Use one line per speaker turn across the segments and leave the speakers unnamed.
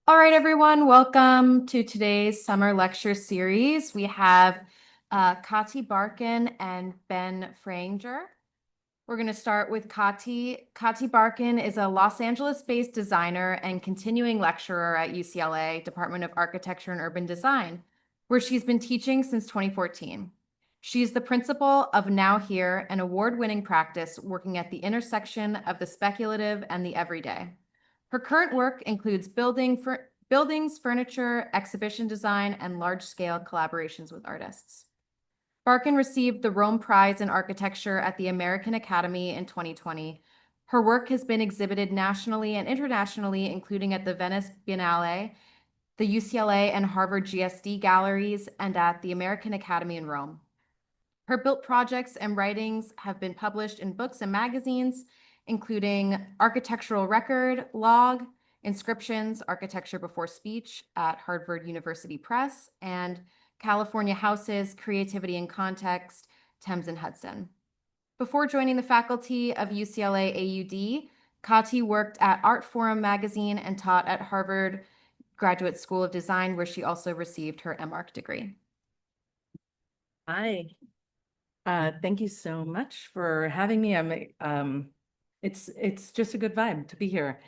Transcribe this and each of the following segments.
All right, everyone, welcome to today's summer lecture series. We have Katy Barkan and Ben Freyinger. We're going to start with Katy. Katy Barkan is a Los Angeles-based designer and continuing lecturer at UCLA Department of Architecture and Urban Design, where she's been teaching since 2014. She's the principal of Now Here, an award-winning practice working at the intersection of the speculative and the everyday. Her current work includes buildings, furniture, exhibition design, and large-scale collaborations with artists. Barkan received the Rome Prize in Architecture at the American Academy in 2020. Her work has been exhibited nationally and internationally, including at the Venice Biennale, the UCLA and Harvard GSD galleries, and at the American Academy in Rome. Her built projects and writings have been published in books and magazines, including Architectural Record, Log, Inscriptions, Architecture Before Speech at Harvard University Press, and California Houses, Creativity and Context, Thames and Hudson. Before joining the faculty of UCLA AUD, Katy worked at Art Forum magazine and taught at Harvard Graduate School of Design, where she also received her MArch degree.
Hi. Thank you so much for having me. It's just a good vibe to be here.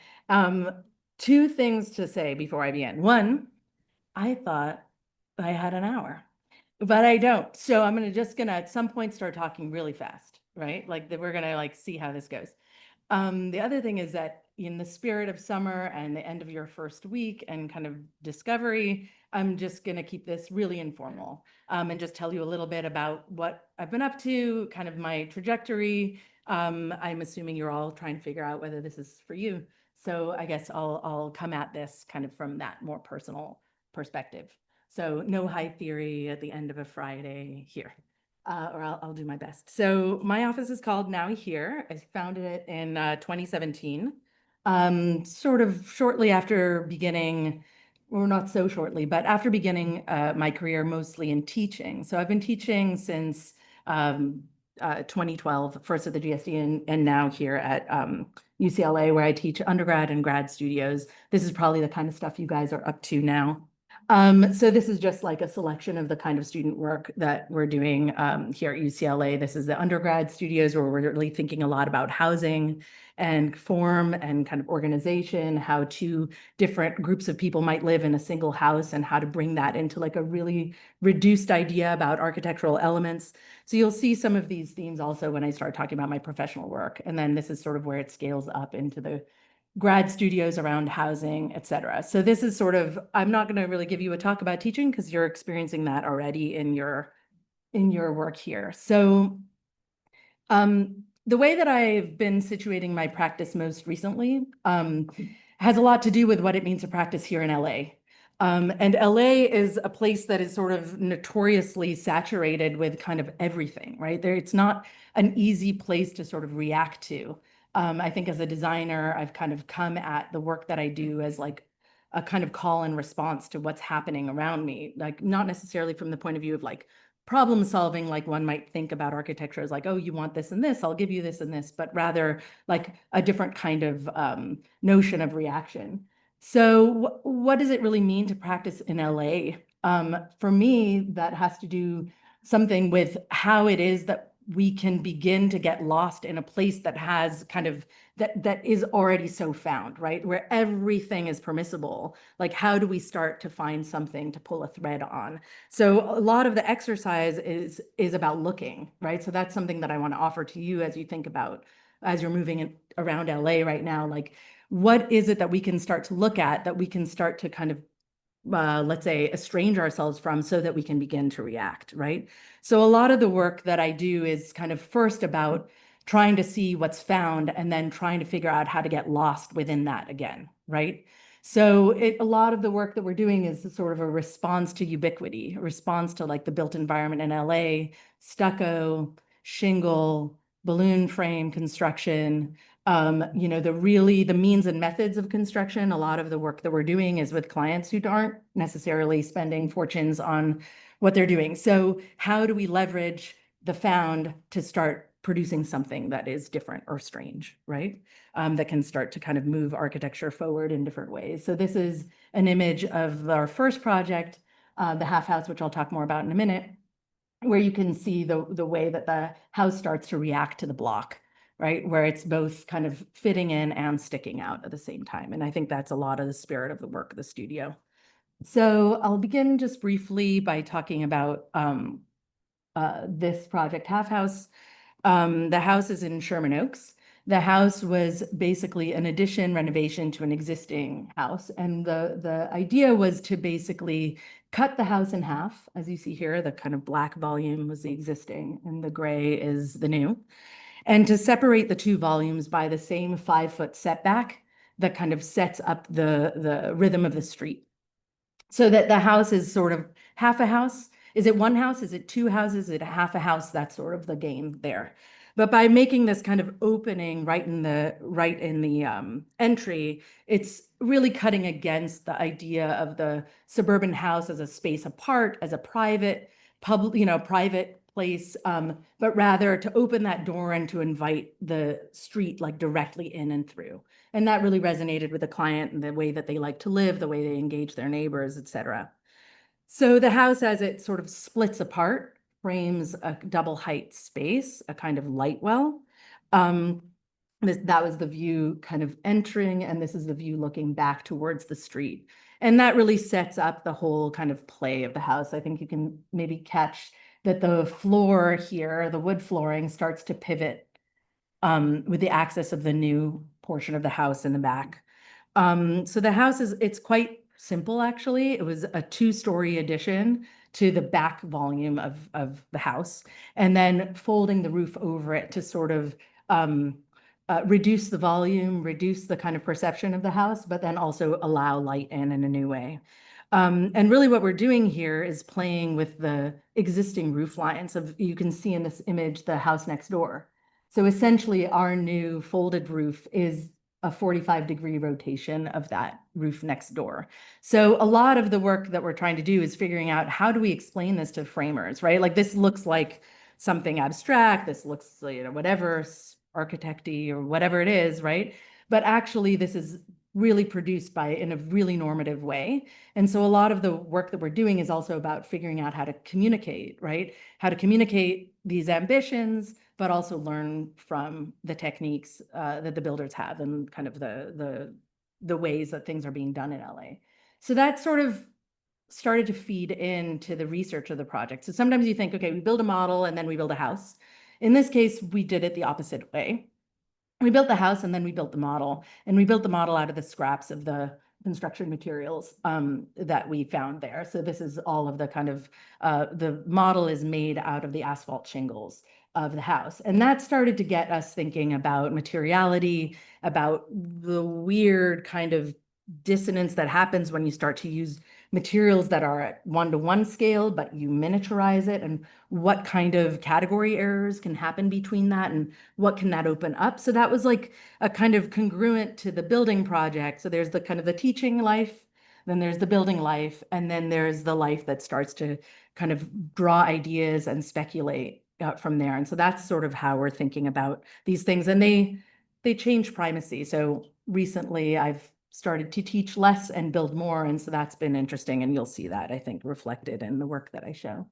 Two things to say before I begin. One, I thought I had an hour, but I don't. So I'm just gonna at some point start talking really fast, right? Like that we're gonna see how this goes. The other thing is that in the spirit of summer and the end of your first week and kind of discovery, I'm just going to keep this really informal and just tell you a little bit about what I've been up to, kind of my trajectory. I'm assuming you're all trying to figure out whether this is for you. So I guess I'll come at this kind of from that more personal perspective. So no high theory at the end of a Friday here. Or I'll do my best. So my office is called Now Here. I founded it in 2017, sort of shortly after beginning, or not so shortly, but after beginning my career mostly in teaching. So I've been teaching since 2012, first at the GSD and now here at UCLA, where I teach undergrad and grad studios. This is probably the kind of stuff you guys are up to now. So this is just like a selection of the kind of student work that we're doing here at UCLA. This is the undergrad studios where we're really thinking a lot about housing and form and kind of organization, how two different groups of people might live in a single house and how to bring that into like a really reduced idea about architectural elements. So you'll see some of these themes also when I start talking about my professional work. And then this is sort of where it scales up into the grad studios around housing, et cetera. So this is sort of, I'm not going to really give you a talk about teaching because you're experiencing that already in your work here. So the way that I've been situating my practice most recently has a lot to do with what it means to practice here in LA. And LA is a place that is sort of notoriously saturated with kind of everything, right? It's not an easy place to sort of react to. I think as a designer, I've kind of come at the work that I do as like a kind of call and response to what's happening around me, like not necessarily from the point of view of like problem solving, like one might think about architecture as like, oh, you want this and this, I'll give you this and this, but rather like a different kind of notion of reaction. So what does it really mean to practice in LA? For me, that has to do something with how it is that we can begin to get lost in a place that has kind of that is already so found, right? Where everything is permissible. Like, how do we start to find something to pull a thread on? So a lot of the exercise is about looking, right? So that's something that I want to offer to you as you think about, as you're moving around LA right now, like, what is it that we can start to look at, that we can start to kind of let's say, estrange ourselves from so that we can begin to react, right? So a lot of the work that I do is kind of first about trying to see what's found and then trying to figure out how to get lost within that again, right? So a lot of the work that we're doing is sort of a response to ubiquity, a response to like the built environment in LA, stucco, shingle, balloon frame construction, the means and methods of construction. A lot of the work that we're doing is with clients who aren't necessarily spending fortunes on what they're doing. So how do we leverage the found to start producing something that is different or strange, right? That can start to kind of move architecture forward in different ways. So this is an image of our first project, the half house, which I'll talk more about in a minute, where you can see the way that the house starts to react to the block, right? Where it's both kind of fitting in and sticking out at the same time. And I think that's a lot of the spirit of the work of the studio. So I'll begin just briefly by talking about this project, Half House. The house is in Sherman Oaks. The house was basically an addition renovation to an existing house. And the idea was to basically cut the house in half. As you see here, the kind of black volume was the existing and the gray is the new. And to separate the two volumes by the same 5-foot setback that kind of sets up the rhythm of the street. So that the house is sort of half a house. Is it one house? Is it two houses? Is it half a house? That's sort of the game there. But by making this kind of opening right in the entry, it's really cutting against the idea of the suburban house as a space apart, as a private private place, but rather to open that door and to invite the street like directly in and through. And that really resonated with the client and the way that they like to live, the way they engage their neighbors, et cetera. So the house, as it sort of splits apart, frames a double height space, a kind of light well. That was the view kind of entering, and this is the view looking back towards the street. And that really sets up the whole kind of play of the house. I think you can maybe catch that the floor here, the wood flooring, starts to pivot with the access of the new portion of the house in the back. So the house it's quite simple, actually. It was a 2-story addition to the back volume of the house, and then folding the roof over it to sort of reduce the volume, reduce the kind of perception of the house, but then also allow light in a new way. And really what we're doing here is playing with the existing roof lines you can see in this image, the house next door. So essentially our new folded roof is a 45-degree rotation of that roof next door. So a lot of the work that we're trying to do is figuring out how do we explain this to framers, right? Like this looks like something abstract, this looks, whatever, architecty or whatever it is, right? But actually this is really produced in a really normative way. And so a lot of the work that we're doing is also about figuring out how to communicate, right? How to communicate these ambitions, but also learn from the techniques that the builders have and kind of the ways that things are being done in LA. So that sort of started to feed into the research of the project. So sometimes you think, okay, we build a model and then we build a house. In this case, we did it the opposite way. We built the house and then we built the model, and we built the model out of the scraps of the construction materials that we found there. So this is all of the kind of, the model is made out of the asphalt shingles of the house. And that started to get us thinking about materiality, about the weird kind of dissonance that happens when you start to use materials that are at 1-to-1 scale, but you miniaturize it, and what kind of category errors can happen between that, and what can that open up. So that was like a kind of congruent to the building project. So there's the kind of the teaching life, then there's the building life, and then there's the life that starts to kind of draw ideas and speculate from there. And so that's sort of how we're thinking about these things. And they change primacy. So recently I've started to teach less and build more. And so that's been interesting. And you'll see that, I think, reflected in the work that I show.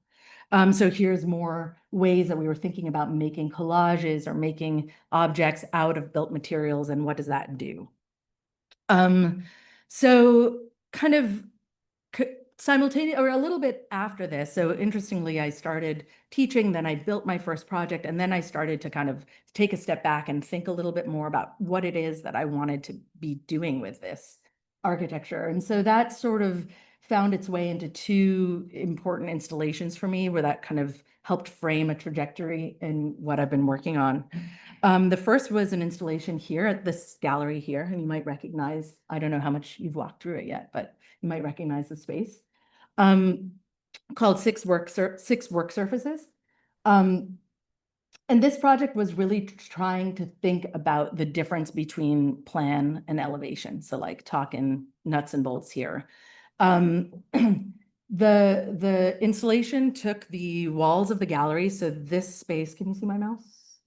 So here's more ways that we were thinking about making collages or making objects out of built materials, and what does that do? So kind of simultaneous or a little bit after this. So interestingly, I started teaching, then I built my first project, and then I started to kind of take a step back and think a little bit more about what it is that I wanted to be doing with this architecture. And so that sort of found its way into 2 important installations for me, where that kind of helped frame a trajectory in what I've been working on. The first was an installation here at this gallery here, and you might recognize, I don't know how much you've walked through it yet, but you might recognize the space, called Six Work Surfaces. And this project was really trying to think about the difference between plan and elevation. So like talking nuts and bolts here. The installation took the walls of the gallery. So this space, can you see my mouse?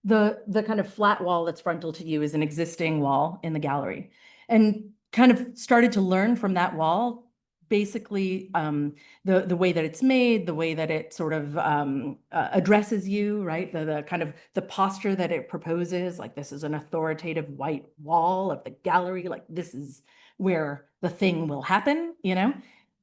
The kind of flat wall that's frontal to you is an existing wall in the gallery, and kind of started to learn from that wall, basically the way that it's made, the way that it sort of addresses you, right? The kind of the posture that it proposes, like this is an authoritative white wall of the gallery, like this is where the thing will happen, you know?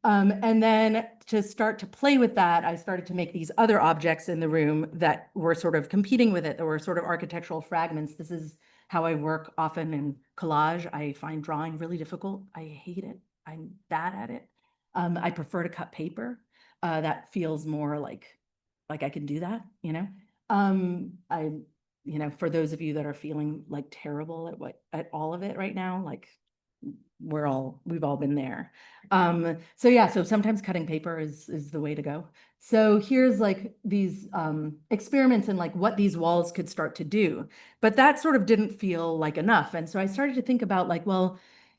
And then to start to play with that, I started to make these other objects in the room that were sort of competing with it, that were sort of architectural fragments. This is how I work often in collage. I find drawing really difficult. I hate it. I'm bad at it. I prefer to cut paper. That feels more like I can do that, you know? I, you know, for those of you that are feeling like terrible at all of it right now, like we've all been there. So yeah, so sometimes cutting paper is the way to go. So here's like these experiments in like what these walls could start to do, but that sort of didn't feel like enough. And so I started to think about like, well,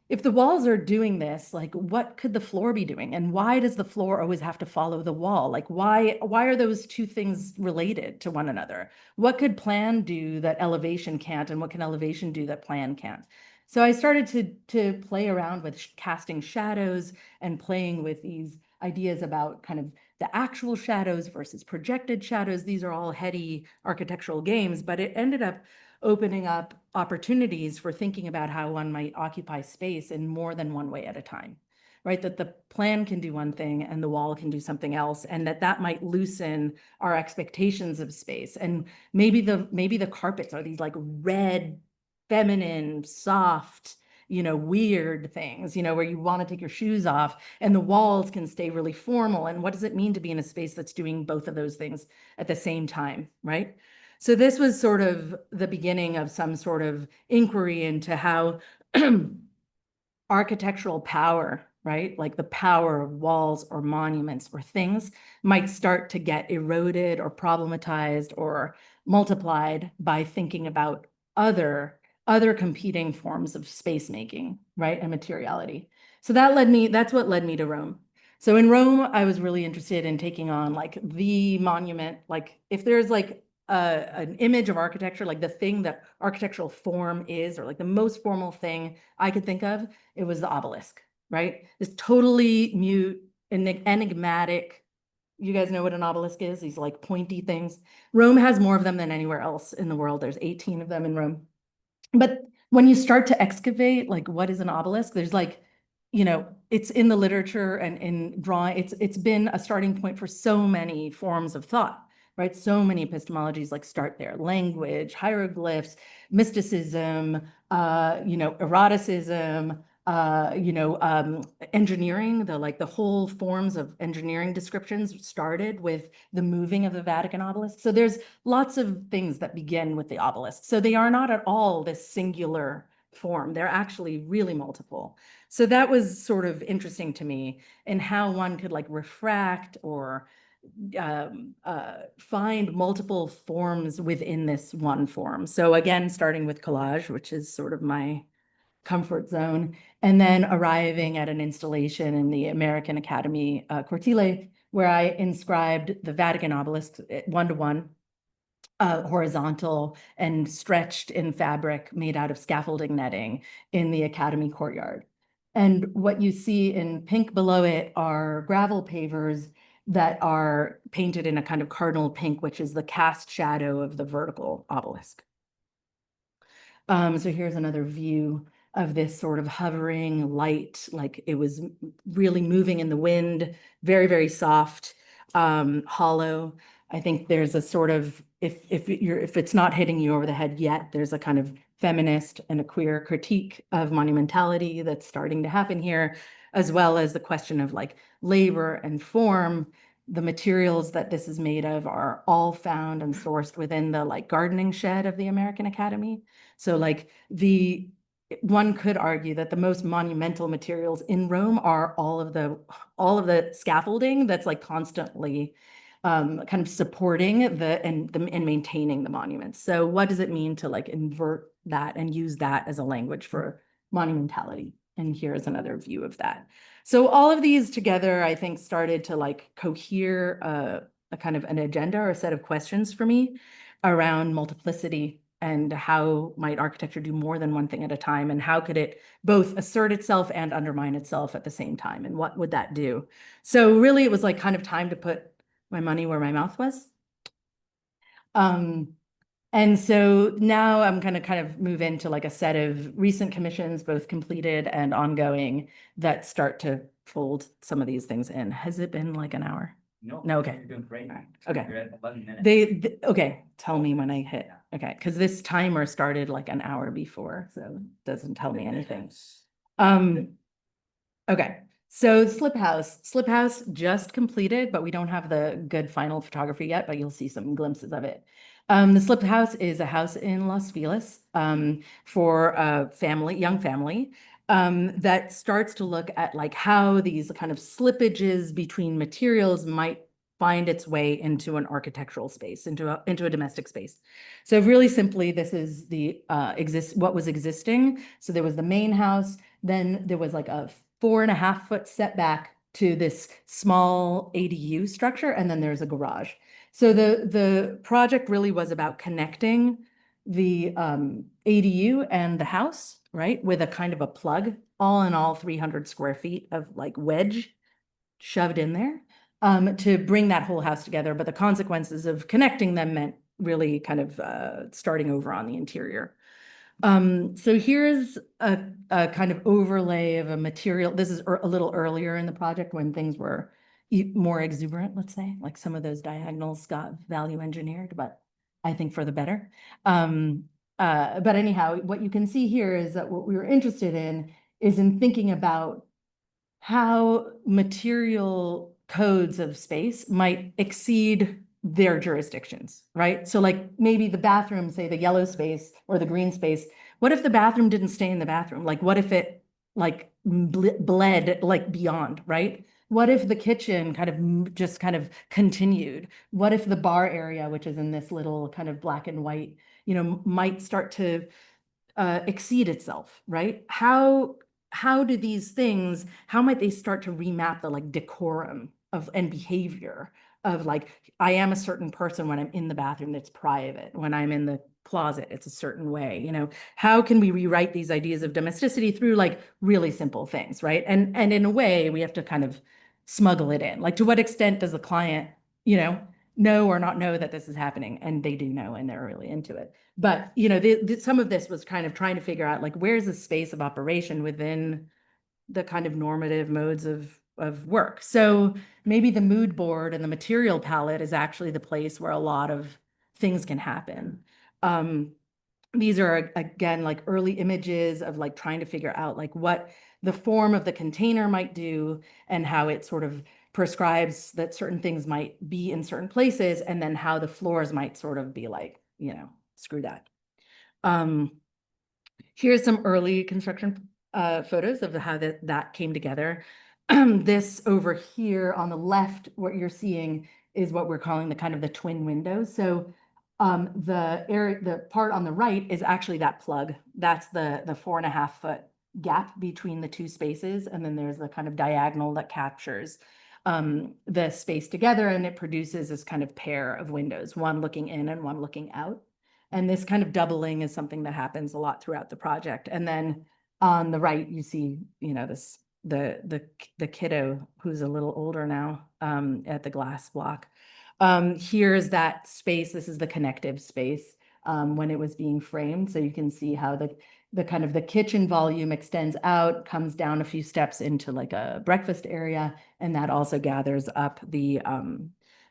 if the walls are doing this, like what could the floor be doing? And why does the floor always have to follow the wall? Like why are those two things related to one another? What could plan do that elevation can't? And what can elevation do that plan can't? So I started to play around with casting shadows and playing with these ideas about kind of the actual shadows versus projected shadows. These are all heady architectural games, but it ended up opening up opportunities for thinking about how one might occupy space in more than one way at a time, right? That the plan can do one thing and the wall can do something else, and that might loosen our expectations of space. And maybe the carpets are these like red, feminine, soft, you know, weird things, you know, where you want to take your shoes off, and the walls can stay really formal. And what does it mean to be in a space that's doing both of those things at the same time, right? So this was sort of the beginning of some sort of inquiry into how architectural power, right? Like the power of walls or monuments or things might start to get eroded or problematized or multiplied by thinking about other competing forms of space making, right? And materiality. So that's what led me to Rome. So in Rome, I was really interested in taking on like the monument, like if there's like an image of architecture, like the thing that architectural form is, or like the most formal thing I could think of, it was the obelisk, right? This totally mute, enigmatic. You guys know what an obelisk is? These like pointy things. Rome has more of them than anywhere else in the world. There's 18 of them in Rome. But when you start to excavate, like what is an obelisk? There's like, you know, it's in the literature and in drawing. It's been a starting point for so many forms of thought, right? So many epistemologies like start there: language, hieroglyphs, mysticism, you know, eroticism, engineering. The whole forms of engineering descriptions started with the moving of the Vatican obelisk. So there's lots of things that begin with the obelisk. So they are not at all this singular form. They're actually really multiple. So that was sort of interesting to me, in how one could like refract or find multiple forms within this one form. So again, starting with collage, which is sort of my comfort zone, and then arriving at an installation in the American Academy Cortile, where I inscribed the Vatican obelisk 1-to-1, horizontal and stretched in fabric made out of scaffolding netting in the Academy courtyard. And what you see in pink below it are gravel pavers that are painted in a kind of cardinal pink, which is the cast shadow of the vertical obelisk. So here's another view of this sort of hovering light, like it was really moving in the wind, very, very soft, hollow. I think there's a sort of, if it's not hitting you over the head yet, there's a kind of feminist and a queer critique of monumentality that's starting to happen here, as well as the question of like labor and form. The materials that this is made of are all found and sourced within the like gardening shed of the American Academy. So like one could argue that the most monumental materials in Rome are all of the scaffolding that's like constantly kind of supporting and maintaining the monuments. So what does it mean to like invert that and use that as a language for monumentality? And here's another view of that. So all of these together, I think, started to like cohere a kind of an agenda or a set of questions for me. around multiplicity and how might architecture do more than one thing at a time, and how could it both assert itself and undermine itself at the same time, and what would that do? So really, it was like kind of time to put my money where my mouth was. And so now I'm going to kind of move into like a set of recent commissions, both completed and ongoing, that start to fold some of these things in. Has it been like an hour?
No.
No, okay.
You're doing great.
Okay.
You're at 11 minutes.
Okay, tell me when I hit. Okay, because this timer started like an hour before, so it doesn't tell me anything. Okay, so Slip House just completed, but we don't have the good final photography yet, but you'll see some glimpses of it. The Slip House is a house in Los Feliz for a family, young family, that starts to look at like how these kind of slippages between materials might find its way into an architectural space, into a domestic space. So really simply, this is the what was existing. So there was the main house, then there was like a 4.5-foot setback to this small ADU structure, and then there's a garage. So the project really was about connecting the ADU and the house, right, with a kind of a plug, all in all 300 square feet of like wedge shoved in there, to bring that whole house together. But the consequences of connecting them meant really kind of starting over on the interior. So here's a kind of overlay of a material. This is a little earlier in the project when things were more exuberant, let's say, like some of those diagonals got value engineered, but I think for the better. But anyhow, what you can see here is that what we were interested in is in thinking about how material codes of space might exceed their jurisdictions, right? So like maybe the bathroom, say the yellow space or the green space, what if the bathroom didn't stay in the bathroom? Like what if it like bled like beyond, right? What if the kitchen kind of just kind of continued? What if the bar area, which is in this little kind of black and white, might start to exceed itself, right? How do these things, how might they start to remap the like decorum of and behavior of like, I am a certain person when I'm in the bathroom, that's private. When I'm in the closet, it's a certain way, how can we rewrite these ideas of domesticity through like really simple things, right? And in a way, we have to kind of smuggle it in. Like, to what extent does the client, know or not know that this is happening? And they do know, and they're really into it. But, some of this was kind of trying to figure out like, where's the space of operation within the kind of normative modes of work. So maybe the mood board and the material palette is actually the place where a lot of things can happen. These are, again, like early images of like trying to figure out like what the form of the container might do and how it sort of prescribes that certain things might be in certain places, and then how the floors might sort of be like, screw that. Here's some early construction photos of how that came together. This over here on the left, what you're seeing is what we're calling the kind of the twin windows. So the part on the right is actually that plug. That's the 4.5-foot gap between the two spaces. And then there's the kind of diagonal that captures the space together, and it produces this kind of pair of windows, one looking in and one looking out. And this kind of doubling is something that happens a lot throughout the project. And then on the right, you see, the kiddo who's a little older now at the glass block. Here's that space. This is the connective space when it was being framed. So you can see how the kind of the kitchen volume extends out, comes down a few steps into like a breakfast area, and that also gathers up the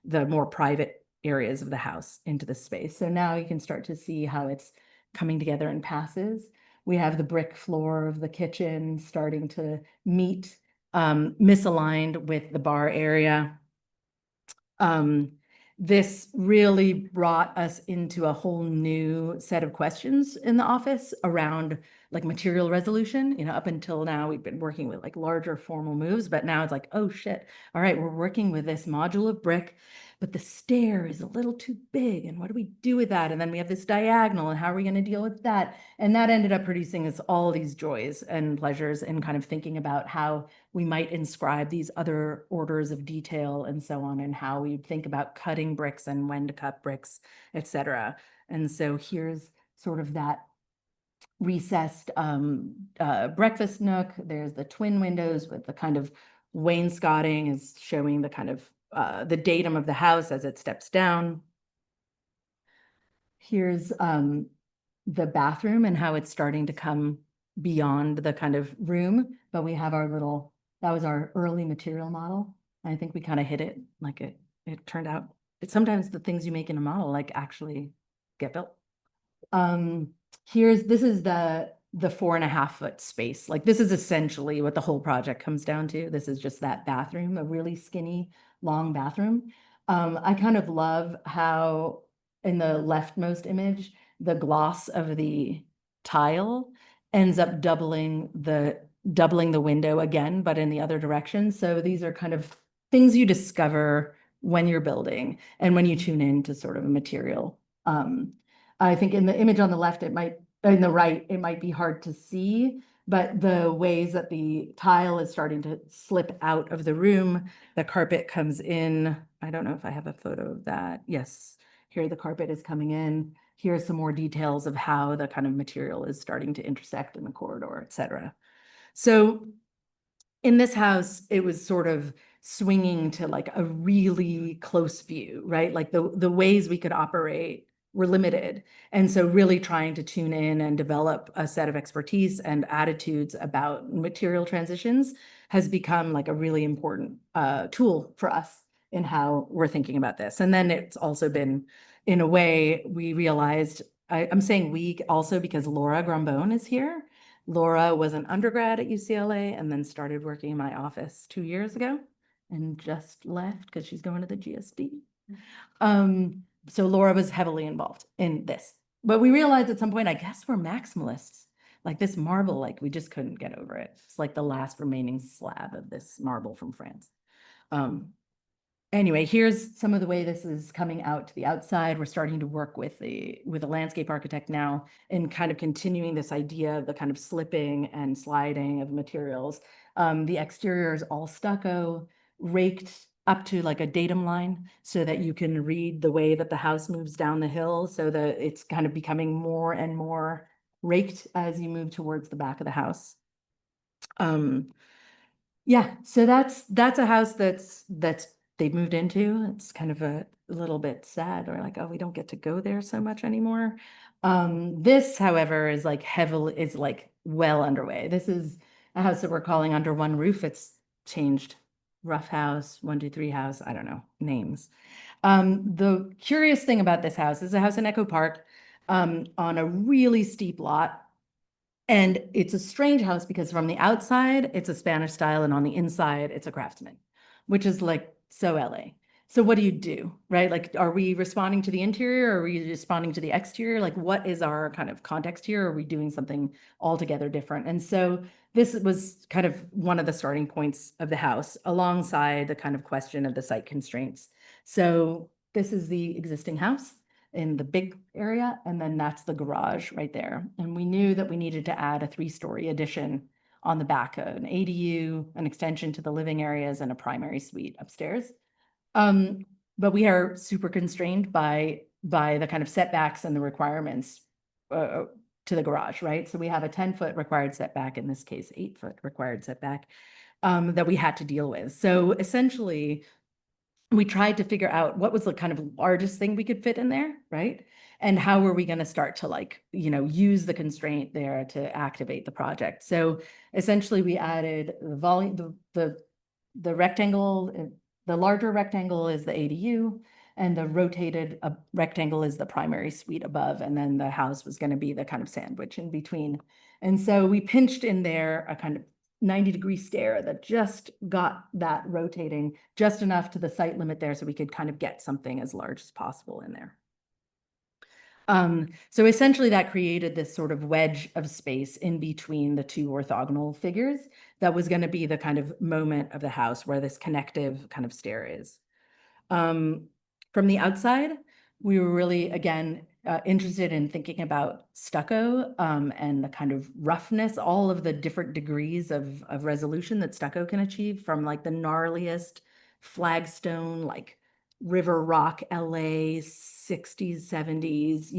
more private areas of the house into the space. So now you can start to see how it's coming together in passes. We have the brick floor of the kitchen starting to meet misaligned with the bar area. This really brought us into a whole new set of questions in the office around like material resolution. You know, up until now, we've been working with like larger formal moves, but now it's like, oh shit, all right, we're working with this module of brick, but the stair is a little too big. And what do we do with that? And then we have this diagonal, and how are we going to deal with that? And that ended up producing us all these joys and pleasures in kind of thinking about how we might inscribe these other orders of detail and so on, and how we think about cutting bricks and when to cut bricks, etc. And so here's sort of that recessed breakfast nook. There's the twin windows with the kind of wainscoting is showing the kind of the datum of the house as it steps down. Here's the bathroom and how it's starting to come beyond the kind of room, but we have our little, that was our early material model. I think we kind of hit it, like it turned out. Sometimes the things you make in a model like actually get built. This is the 4.5-foot space. Like this is essentially what the whole project comes down to. This is just that bathroom, a really skinny, long bathroom. I kind of love how in the leftmost image, the gloss of the tile ends up doubling the window again, but in the other direction. So these are kind of things you discover when you're building and when you tune in to sort of a material. I think in the image on the left, in the right, it might be hard to see, but the ways that the tile is starting to slip out of the room, the carpet comes in. I don't know if I have a photo of that. Yes, here the carpet is coming in. Here's some more details of how the kind of material is starting to intersect in the corridor, etc. So in this house, it was sort of swinging to like a really close view, right? Like the ways we could operate were limited. And so really trying to tune in and develop a set of expertise and attitudes about material transitions has become like a really important tool for us in how we're thinking about this. And then it's also been, in a way, we realized, I'm saying we also because Laura Grambone is here. Laura was an undergrad at UCLA and then started working in my office 2 years ago and just left because she's going to the GSD. So Laura was heavily involved in this. But we realized at some point, I guess we're maximalists. Like this marble, like we just couldn't get over it. It's like the last remaining slab of this marble from France. Anyway, here's some of the way this is coming out to the outside. We're starting to work with a landscape architect now and kind of continuing this idea of the kind of slipping and sliding of materials. The exterior is all stucco, raked up to like a datum line so that you can read the way that the house moves down the hill, so that it's kind of becoming more and more raked as you move towards the back of the house. Yeah, so that's a house that's they've moved into. It's kind of a little bit sad. Or like, oh, we don't get to go there so much anymore. This, however, is like well underway. This is a house that we're calling Under One Roof. It's changed. Rough House, 123 House, I don't know, names. The curious thing about this house is a house in Echo Park on a really steep lot. And it's a strange house because from the outside, it's a Spanish style, and on the inside, it's a craftsman, which is like so LA. So what do, right? Like, are we responding to the interior, or are we responding to the exterior? Like, what is our kind of context here? Or are we doing something altogether different? And so this was kind of one of the starting points of the house, alongside the kind of question of the site constraints. So this is the existing house in the big area, and then that's the garage right there. And we knew that we needed to add a 3-story addition on the back, an ADU, an extension to the living areas, and a primary suite upstairs. But we are super constrained by the kind of setbacks and the requirements to the garage, right? So we have a 10-foot required setback, in this case, 8-foot required setback, that we had to deal with. So essentially, we tried to figure out what was the kind of largest thing we could fit in there, right? And how were we going to start to like, use the constraint there to activate the project? So essentially we added the volume, the rectangle, the larger rectangle is the ADU, and the rotated rectangle is the primary suite above. And then the house was going to be the kind of sandwich in between. And so we pinched in there a kind of 90-degree stair that just got that rotating just enough to the site limit there, so we could kind of get something as large as possible in there. So essentially that created this sort of wedge of space in between the two orthogonal figures that was going to be the kind of moment of the house where this connective kind of stair is. From the outside, we were really, again, interested in thinking about stucco and the kind of roughness, all of the different degrees of resolution that stucco can achieve, from like the gnarliest flagstone, like River Rock, LA, 60s, 70s,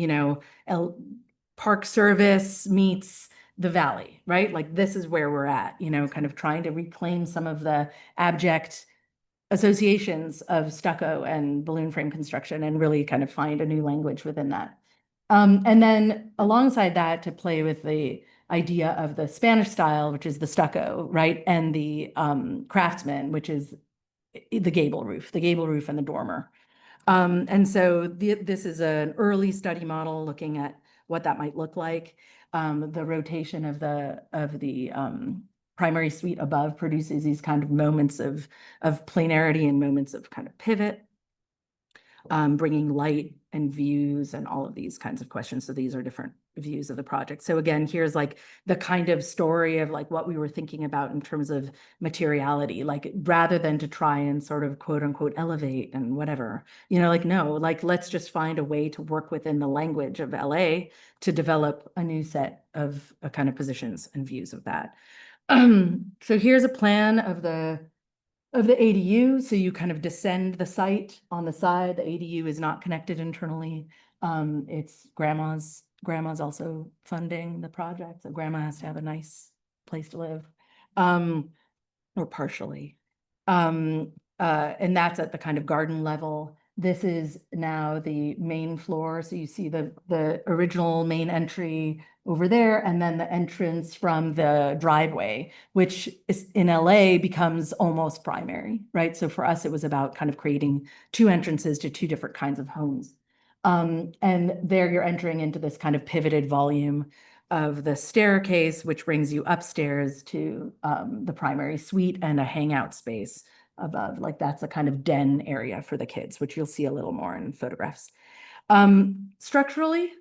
Park Service meets the Valley, right? Like this is where we're at, kind of trying to reclaim some of the abject associations of stucco and balloon frame construction and really kind of find a new language within that. And then alongside that, to play with the idea of the Spanish style, which is the stucco, right? And the craftsman, which is the gable roof and the dormer. And so this is an early study model looking at what that might look like. The rotation of the primary suite above produces these kind of moments of planarity and moments of kind of pivot, bringing light and views and all of these kinds of questions. So these are different views of the project. So again, here's like the kind of story of like what we were thinking about in terms of materiality, like rather than to try and sort of quote unquote elevate and whatever, like, no, like let's just find a way to work within the language of LA to develop a new set of kind of positions and views of that. So here's a plan of the ADU. So you kind of descend the site on the side. The ADU is not connected internally. It's grandma's also funding the project. So grandma has to have a nice place to live, or partially. And that's at the kind of garden level. This is now the main floor. So you see the original main entry over there, and then the entrance from the driveway, which is in LA becomes almost primary, right? So for us, it was about kind of creating two entrances to two different kinds of homes. And there you're entering into this kind of pivoted volume of the staircase, which brings you upstairs to the primary suite and a hangout space above. Like that's a kind of den area for the kids, which you'll see a little more in photographs. Structurally,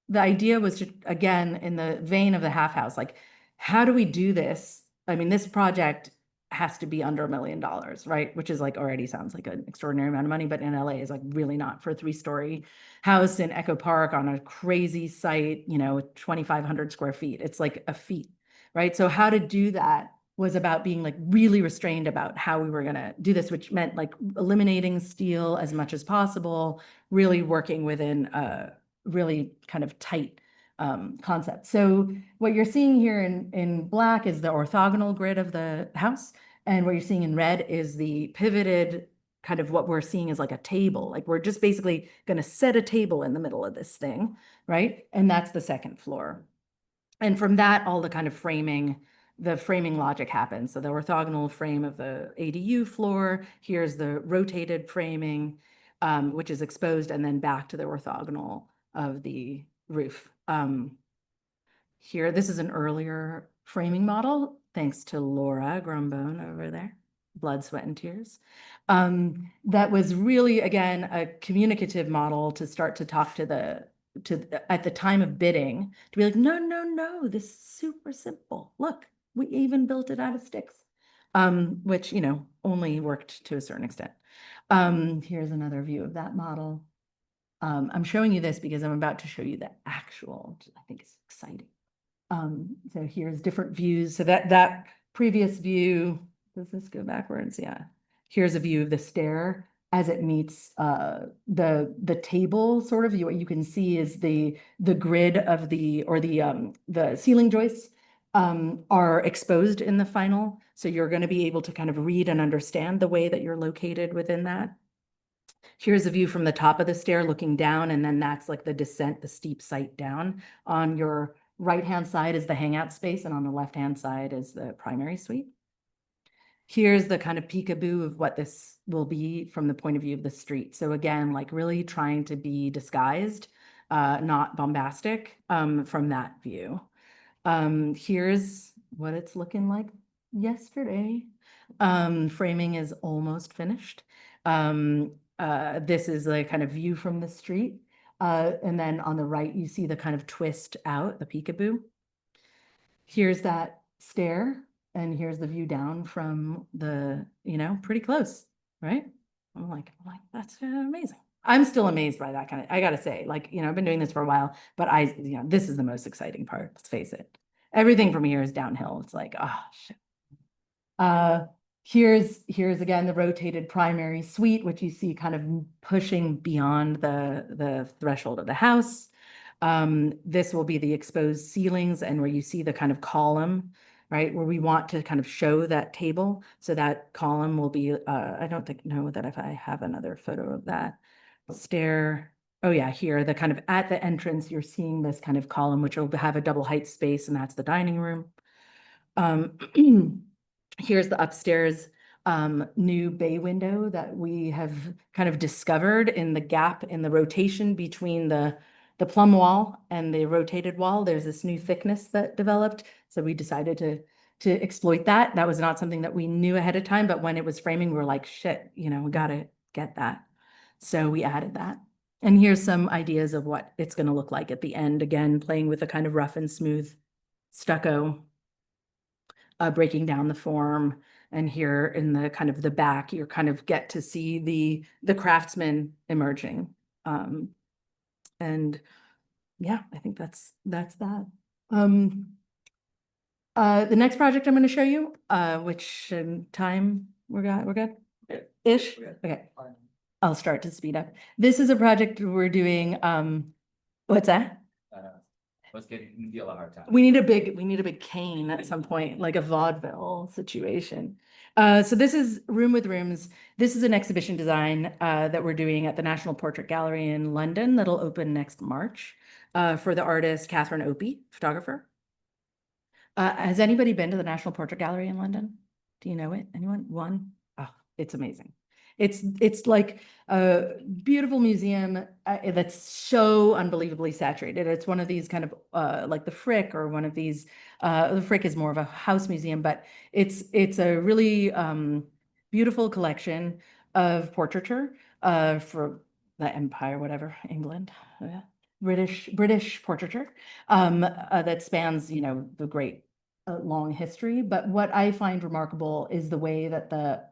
the idea was to, again, in the vein of the half house, like, how do we do this? I mean, this project has to be under $1 million, right? Which is like already sounds like an extraordinary amount of money, but in LA is like really not for a 3-story house in Echo Park on a crazy site, 2,500 square feet. It's like a feat, right? So how to do that was about being like really restrained about how we were going to do this, which meant like eliminating steel as much as possible, really working within a really kind of tight concept. So what you're seeing here in black is the orthogonal grid of the house. And what you're seeing in red is the pivoted kind of what we're seeing is like a table. Like we're just basically going to set a table in the middle of this thing, right? And that's the second floor. And from that, all the kind of the framing logic happens. So the orthogonal frame of the ADU floor, here's the rotated framing, which is exposed, and then back to the orthogonal of the roof. Here, this is an earlier framing model, thanks to Laura Grumbone over there, Blood, Sweat, and Tears. That was really, again, a communicative model to start to talk to at the time of bidding, to be like, no, no, no, this is super simple. Look, we even built it out of sticks, which, only worked to a certain extent. Here's another view of that model. I'm showing you this because I'm about to show you the actual, which I think is exciting. So here's different views. So that previous view, does this go backwards? Yeah. Here's a view of the stair as it meets the table sort of. What you can see is the grid of the ceiling joists are exposed in the final. So you're going to be able to kind of read and understand the way that you're located within that. Here's a view from the top of the stair looking down, and then that's like the descent, the steep site down. On your right-hand side is the hangout space, and on the left-hand side is the primary suite. Here's the kind of peekaboo of what this will be from the point of view of the street. So again, like really trying to be disguised, not bombastic from that view. Here's what it's looking like yesterday. Framing is almost finished. This is a kind of view from the street. And then on the right, you see the kind of twist out, the peekaboo. Here's that stair, and here's the view down from the, pretty close, right? I'm like, that's amazing. I'm still amazed by that kind of, I gotta say, like, I've been doing this for a while, but this is the most exciting part, let's face it. Everything from here is downhill. It's like, oh, shit. Here's again the rotated primary suite, which you see kind of pushing beyond the threshold of the house. This will be the exposed ceilings and where you see the kind of column, right, where we want to kind of show that table. So that column will be, I don't know that if I have another photo of that stair. Oh yeah, here, the kind of at the entrance, you're seeing this kind of column, which will have a double height space, and that's the dining room. Here's the upstairs new bay window that we have kind of discovered in the gap in the rotation between the plumb wall and the rotated wall. There's this new thickness that developed. So we decided to exploit that. That was not something that we knew ahead of time, but when it was framing, we were like, shit, we gotta get that. So we added that. And here's some ideas of what it's gonna look like at the end. Again, playing with a kind of rough and smooth stucco, breaking down the form. And here in the kind of the back, you kind of get to see the craftsman emerging. And yeah, I think that's that. The next project I'm going to show you, which time we're good? Ish? Okay. I'll start to speed up. This is a project we're doing. What's that?
Let's give a hard time.
We need a big cane at some point, like a vaudeville situation. So this is Room with Rooms. This is an exhibition design that we're doing at the National Portrait Gallery in London that'll open next March for the artist Catherine Opie, photographer. Has anybody been to the National Portrait Gallery in London? Do you know it? Anyone? One? Oh, it's amazing. It's like a beautiful museum that's so unbelievably saturated. It's one of these kind of like the Frick or one of these. The Frick is more of a house museum, but it's a really beautiful collection of portraiture for the Empire, whatever, England, British portraiture that spans the great long history. But what I find remarkable is the way that the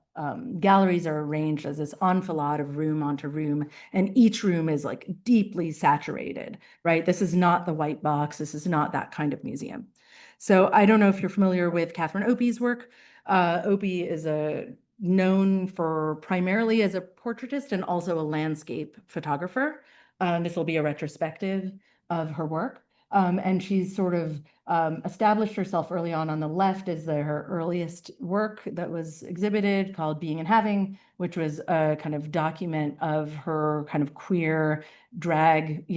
galleries are arranged as this enfilade of room onto room, and each room is like deeply saturated, right? This is not the white box. This is not that kind of museum. So I don't know if you're familiar with Catherine Opie's work. Opie is known for primarily as a portraitist and also a landscape photographer. This will be a retrospective of her work. And she's sort of established herself early on the left as her earliest work that was exhibited called Being and Having, which was a kind of document of her kind of queer drag,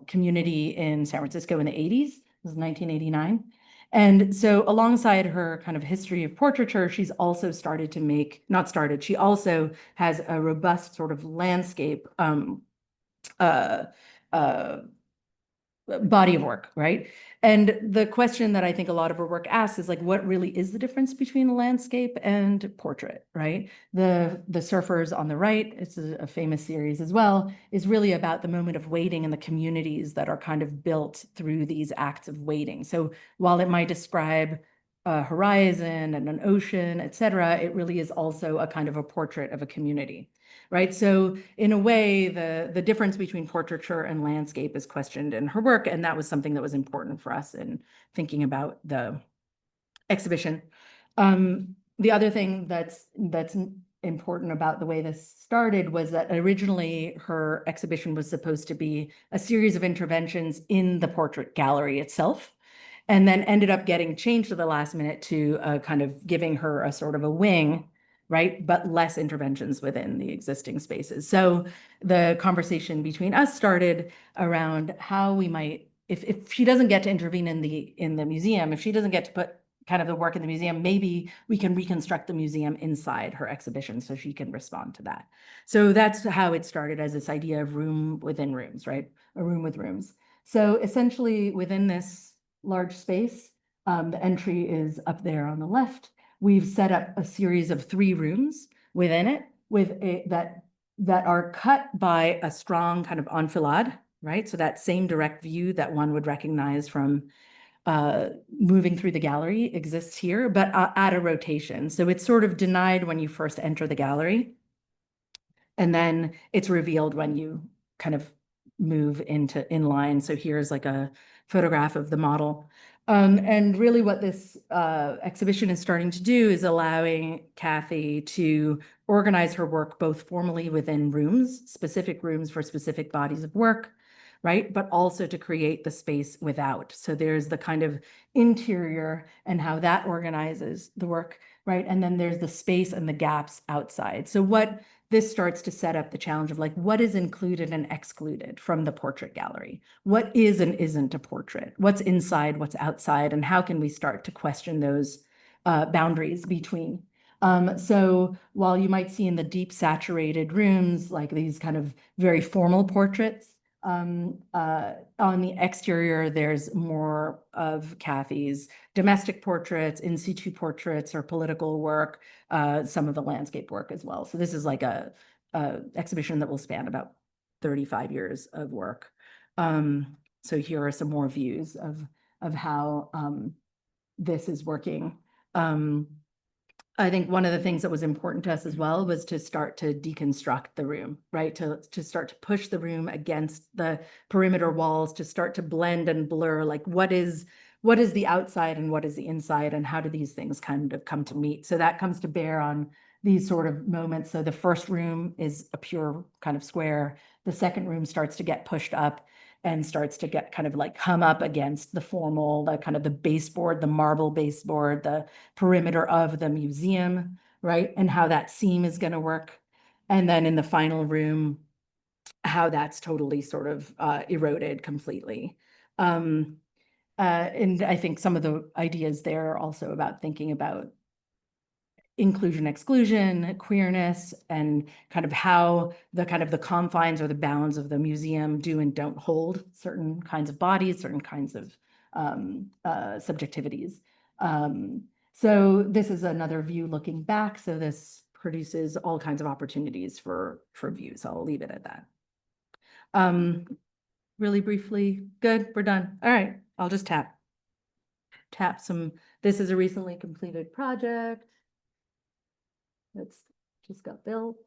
community in San Francisco in the 80s. It was 1989. And so alongside her kind of history of portraiture, she's also she also has a robust sort of landscape body of work, right? And the question that I think a lot of her work asks is like, what really is the difference between landscape and portrait, right? The Surfers on the right, it's a famous series as well, is really about the moment of waiting and the communities that are kind of built through these acts of waiting. So while it might describe a horizon and an ocean, et cetera, it really is also a kind of a portrait of a community. Right. So in a way, the difference between portraiture and landscape is questioned in her work. And that was something that was important for us in thinking about the exhibition. The other thing that's important about the way this started was that originally her exhibition was supposed to be a series of interventions in the portrait gallery itself, and then ended up getting changed at the last minute to kind of giving her a sort of a wing, right? But less interventions within the existing spaces. So the conversation between us started around how we might, if she doesn't get to intervene in the museum, if she doesn't get to put kind of the work in the museum, maybe we can reconstruct the museum inside her exhibition so she can respond to that. So that's how it started, as this idea of room within rooms, right? A room with rooms. So essentially within this large space, the entry is up there on the left. We've set up a series of 3 rooms within it that are cut by a strong kind of enfilade, right? So that same direct view that one would recognize from moving through the gallery exists here, but at a rotation. So it's sort of denied when you first enter the gallery. And then it's revealed when you kind of move into inline. So here's like a photograph of the model. And really what this exhibition is starting to do is allowing Kathy to organize her work both formally within rooms, specific rooms for specific bodies of work, right? But also to create the space without. So there's the kind of interior and how that organizes the work, right? And then there's the space and the gaps outside. So what this starts to set up the challenge of like, what is included and excluded from the portrait gallery? What is and isn't a portrait? What's inside, what's outside? And how can we start to question those boundaries between? So while you might see in the deep saturated rooms, like these kind of very formal portraits, on the exterior, there's more of Kathy's domestic portraits, in situ portraits, or political work, some of the landscape work as well. So this is like a exhibition that will span about 35 years of work. So here are some more views of how this is working. I think one of the things that was important to us as well was to start to deconstruct the room, right? To start to push the room against the perimeter walls, to start to blend and blur, like what is the outside and what is the inside, and how do these things kind of come to meet? So that comes to bear on these sort of moments. So the first room is a pure kind of square. The second room starts to get pushed up and starts to get kind of like come up against the formal, the kind of the baseboard, the marble baseboard, the perimeter of the museum, right? And how that seam is going to work. And then in the final room, how that's totally sort of eroded completely. And I think some of the ideas there are also about thinking about inclusion, exclusion, queerness, and kind of how the kind of the confines or the bounds of the museum do and don't hold certain kinds of bodies, certain kinds of subjectivities. So this is another view looking back. So this produces all kinds of opportunities for views. I'll leave it at that. Really briefly, good, we're done. All right, I'll just tap some. This is a recently completed project that's just got built.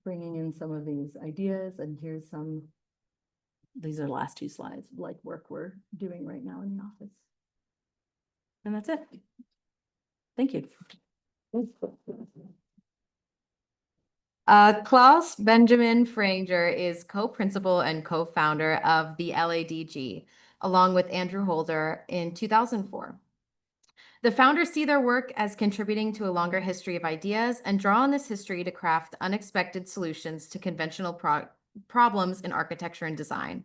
Bringing in some of these ideas, and here's some, these are the last two slides, like work we're doing right now in the office. And that's it. Thank you.
Claus Benjamin Freyinger is co-principal and co-founder of the LADG, along with Andrew Holder in 2004. The founders see their work as contributing to a longer history of ideas and draw on this history to craft unexpected solutions to conventional problems in architecture and design.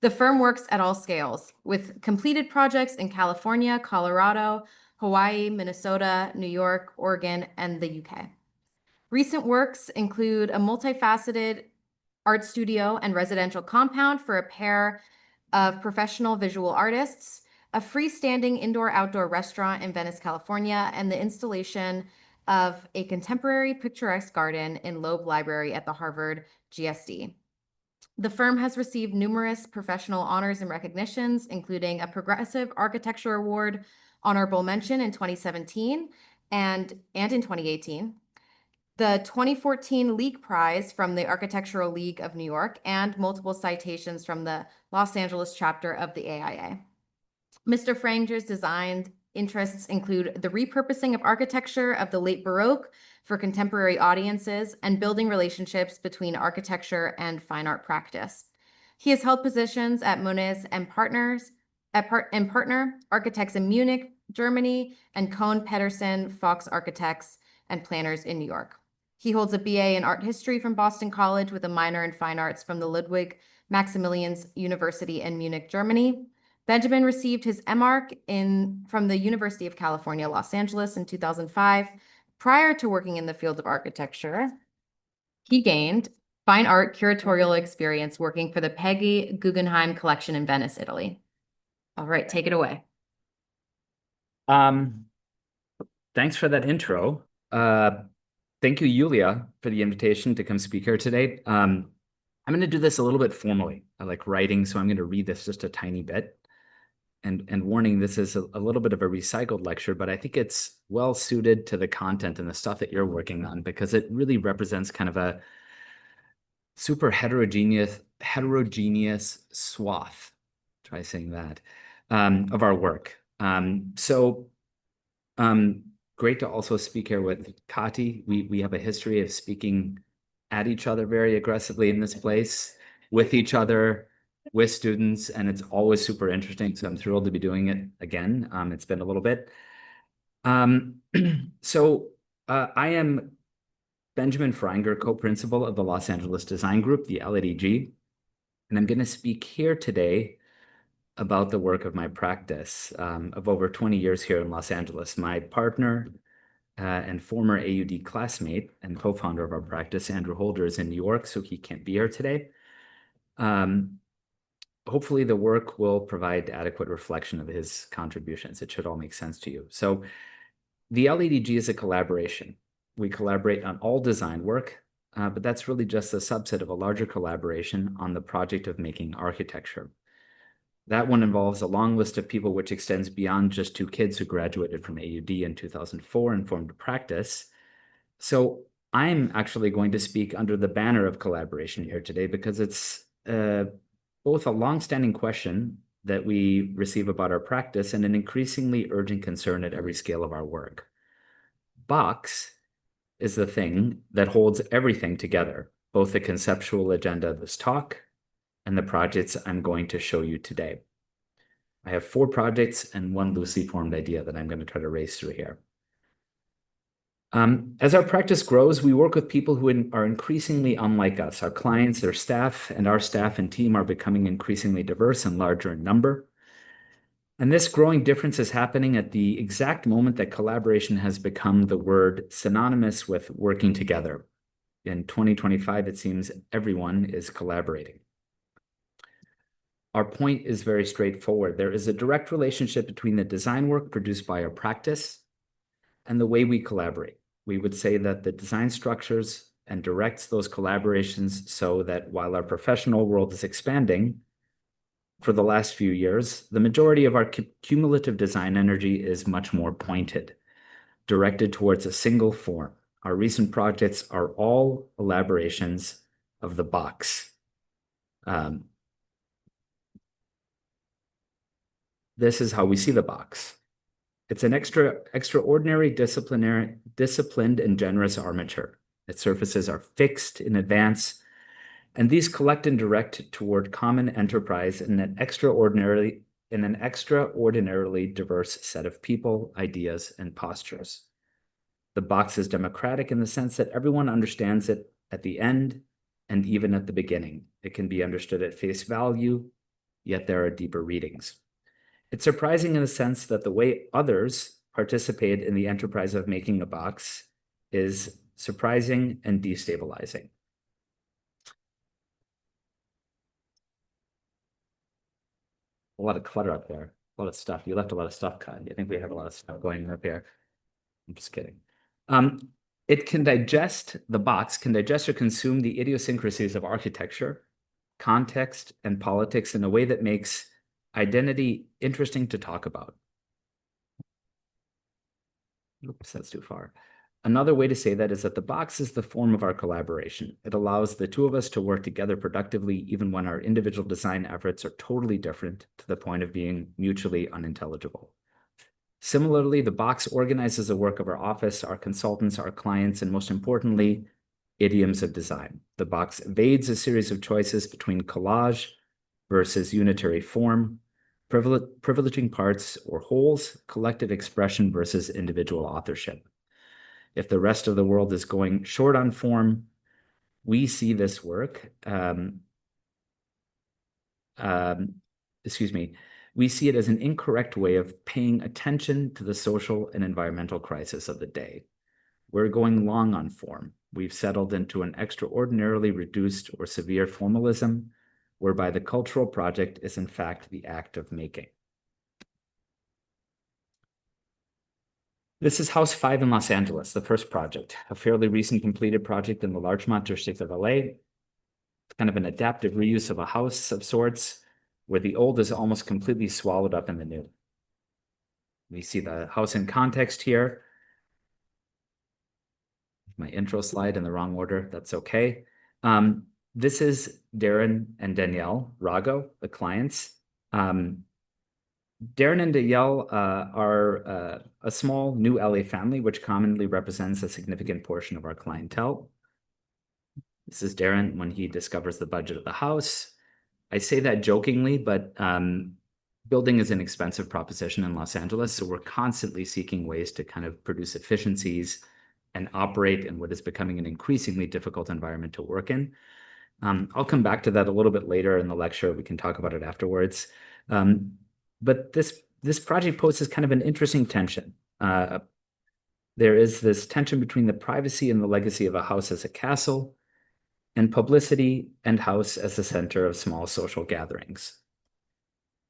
The firm works at all scales, with completed projects in California, Colorado, Hawaii, Minnesota, New York, Oregon, and the UK. Recent works include a multifaceted art studio and residential compound for a pair of professional visual artists, a freestanding indoor-outdoor restaurant in Venice, California, and the installation of a contemporary picturesque garden in Loeb Library at the Harvard GSD. The firm has received numerous professional honors and recognitions, including a Progressive Architecture Award, honorable mention in 2017 and in 2018, the 2014 League Prize from the Architectural League of New York, and multiple citations from the Los Angeles chapter of the AIA. Mr. Freyinger's design interests include the repurposing of architecture of the late Baroque for contemporary audiences and building relationships between architecture and fine art practice. He has held positions at Moniz and Partner Architects in Munich, Germany, and Cohn Pedersen Fox Architects and Planners in New York. He holds a BA in art history from Boston College with a minor in fine arts from the Ludwig Maximilians University in Munich, Germany. Benjamin received his MArch from the University of California, Los Angeles in 2005. Prior to working in the field of architecture, he gained fine art curatorial experience working for the Peggy Guggenheim Collection in Venice, Italy. All right, take it away.
Thanks for that intro. Thank you, Yulia, for the invitation to come speak here today. I'm I'm going to do this a little bit formally. I like writing, so I'm going to read this just a tiny bit. And warning, this is a little bit of a recycled lecture, but I think it's well suited to the content and the stuff that you're working on because it really represents kind of a super heterogeneous swath, try saying that, of our work. Great to also speak here with Katy. We have a history of speaking at each other very aggressively in this place, with each other, with students, and it's always super interesting. So I'm thrilled to be doing it again. It's been a little bit. I am Benjamin Freyinger, co-principal of the Los Angeles Design Group, the LADG, and I'm going to speak here today about the work of my practice of over 20 years here in Los Angeles. My partner and former AUD classmate and co-founder of our practice, Andrew Holder, is in New York, so he can't be here today. Hopefully the work will provide adequate reflection of his contributions. It should all make sense to you. So the LADG is a collaboration. We collaborate on all design work, but that's really just a subset of a larger collaboration on the project of making architecture. That one involves a long list of people which extends beyond just 2 kids who graduated from AUD in 2004 and formed a practice. So I'm actually going to speak under the banner of collaboration here today because it's both a longstanding question that we receive about our practice and an increasingly urgent concern at every scale of our work. Box is the thing that holds everything together, both the conceptual agenda of this talk and the projects I'm going to show you today. I have 4 projects and 1 loosely formed idea that I'm going to try to race through here. As our practice grows, we work with people who are increasingly unlike us. Our clients, their staff, and our staff and team are becoming increasingly diverse and larger in number. And this growing difference is happening at the exact moment that collaboration has become the word synonymous with working together. In 2025, it seems everyone is collaborating. Our point is very straightforward. There is a direct relationship between the design work produced by our practice and the way we collaborate. We would say that the design structures and directs those collaborations so that while our professional world is expanding for the last few years, the majority of our cumulative design energy is much more pointed, directed towards a single form. Our recent projects are all elaborations of the box. This is how we see the box. It's an extraordinary disciplined and generous armature. Its surfaces are fixed in advance, and these collect and direct toward common enterprise in an extraordinarily diverse set of people, ideas, and postures. The box is democratic in the sense that everyone understands it at the end and even at the beginning. It can be understood at face value, yet there are deeper readings. It's surprising in the sense that the way others participate in the enterprise of making a box is surprising and destabilizing. A lot of clutter up there, a lot of stuff. You left a lot of stuff cut. I think we have a lot of stuff going up here. I'm just kidding. The box can digest or consume the idiosyncrasies of architecture, context, and politics in a way that makes identity interesting to talk about. Oops, that's too far. Another way to say that is that the box is the form of our collaboration. It allows the 2 of us to work together productively even when our individual design efforts are totally different to the point of being mutually unintelligible. Similarly, the box organizes the work of our office, our consultants, our clients, and most importantly, idioms of design. The box evades a series of choices between collage versus unitary form, privileging parts or wholes, collective expression versus individual authorship. If the rest of the world is going short on form, we see this work, we see it as an incorrect way of paying attention to the social and environmental crisis of the day. We're going long on form. We've settled into an extraordinarily reduced or severe formalism, whereby the cultural project is in fact the act of making. This is House 5 in Los Angeles, the first project, a fairly recent completed project in the Larchmont district of LA. kind of an adaptive reuse of a house of sorts, where the old is almost completely swallowed up in the new. We see the house in context here. My intro slide in the wrong order, that's okay. This is Darren and Danielle Rago, the clients. Darren and Danielle are a small new LA family, which commonly represents a significant portion of our clientele. This is Darren when he discovers the budget of the house. I say that jokingly, but building is an expensive proposition in Los Angeles, so we're constantly seeking ways to kind of produce efficiencies and operate in what is becoming an increasingly difficult environment to work in. I'll come back to that a little bit later in the lecture. We can talk about it afterwards. But this project poses kind of an interesting tension. There is this tension between the privacy and the legacy of a house as a castle, and publicity and house as the center of small social gatherings.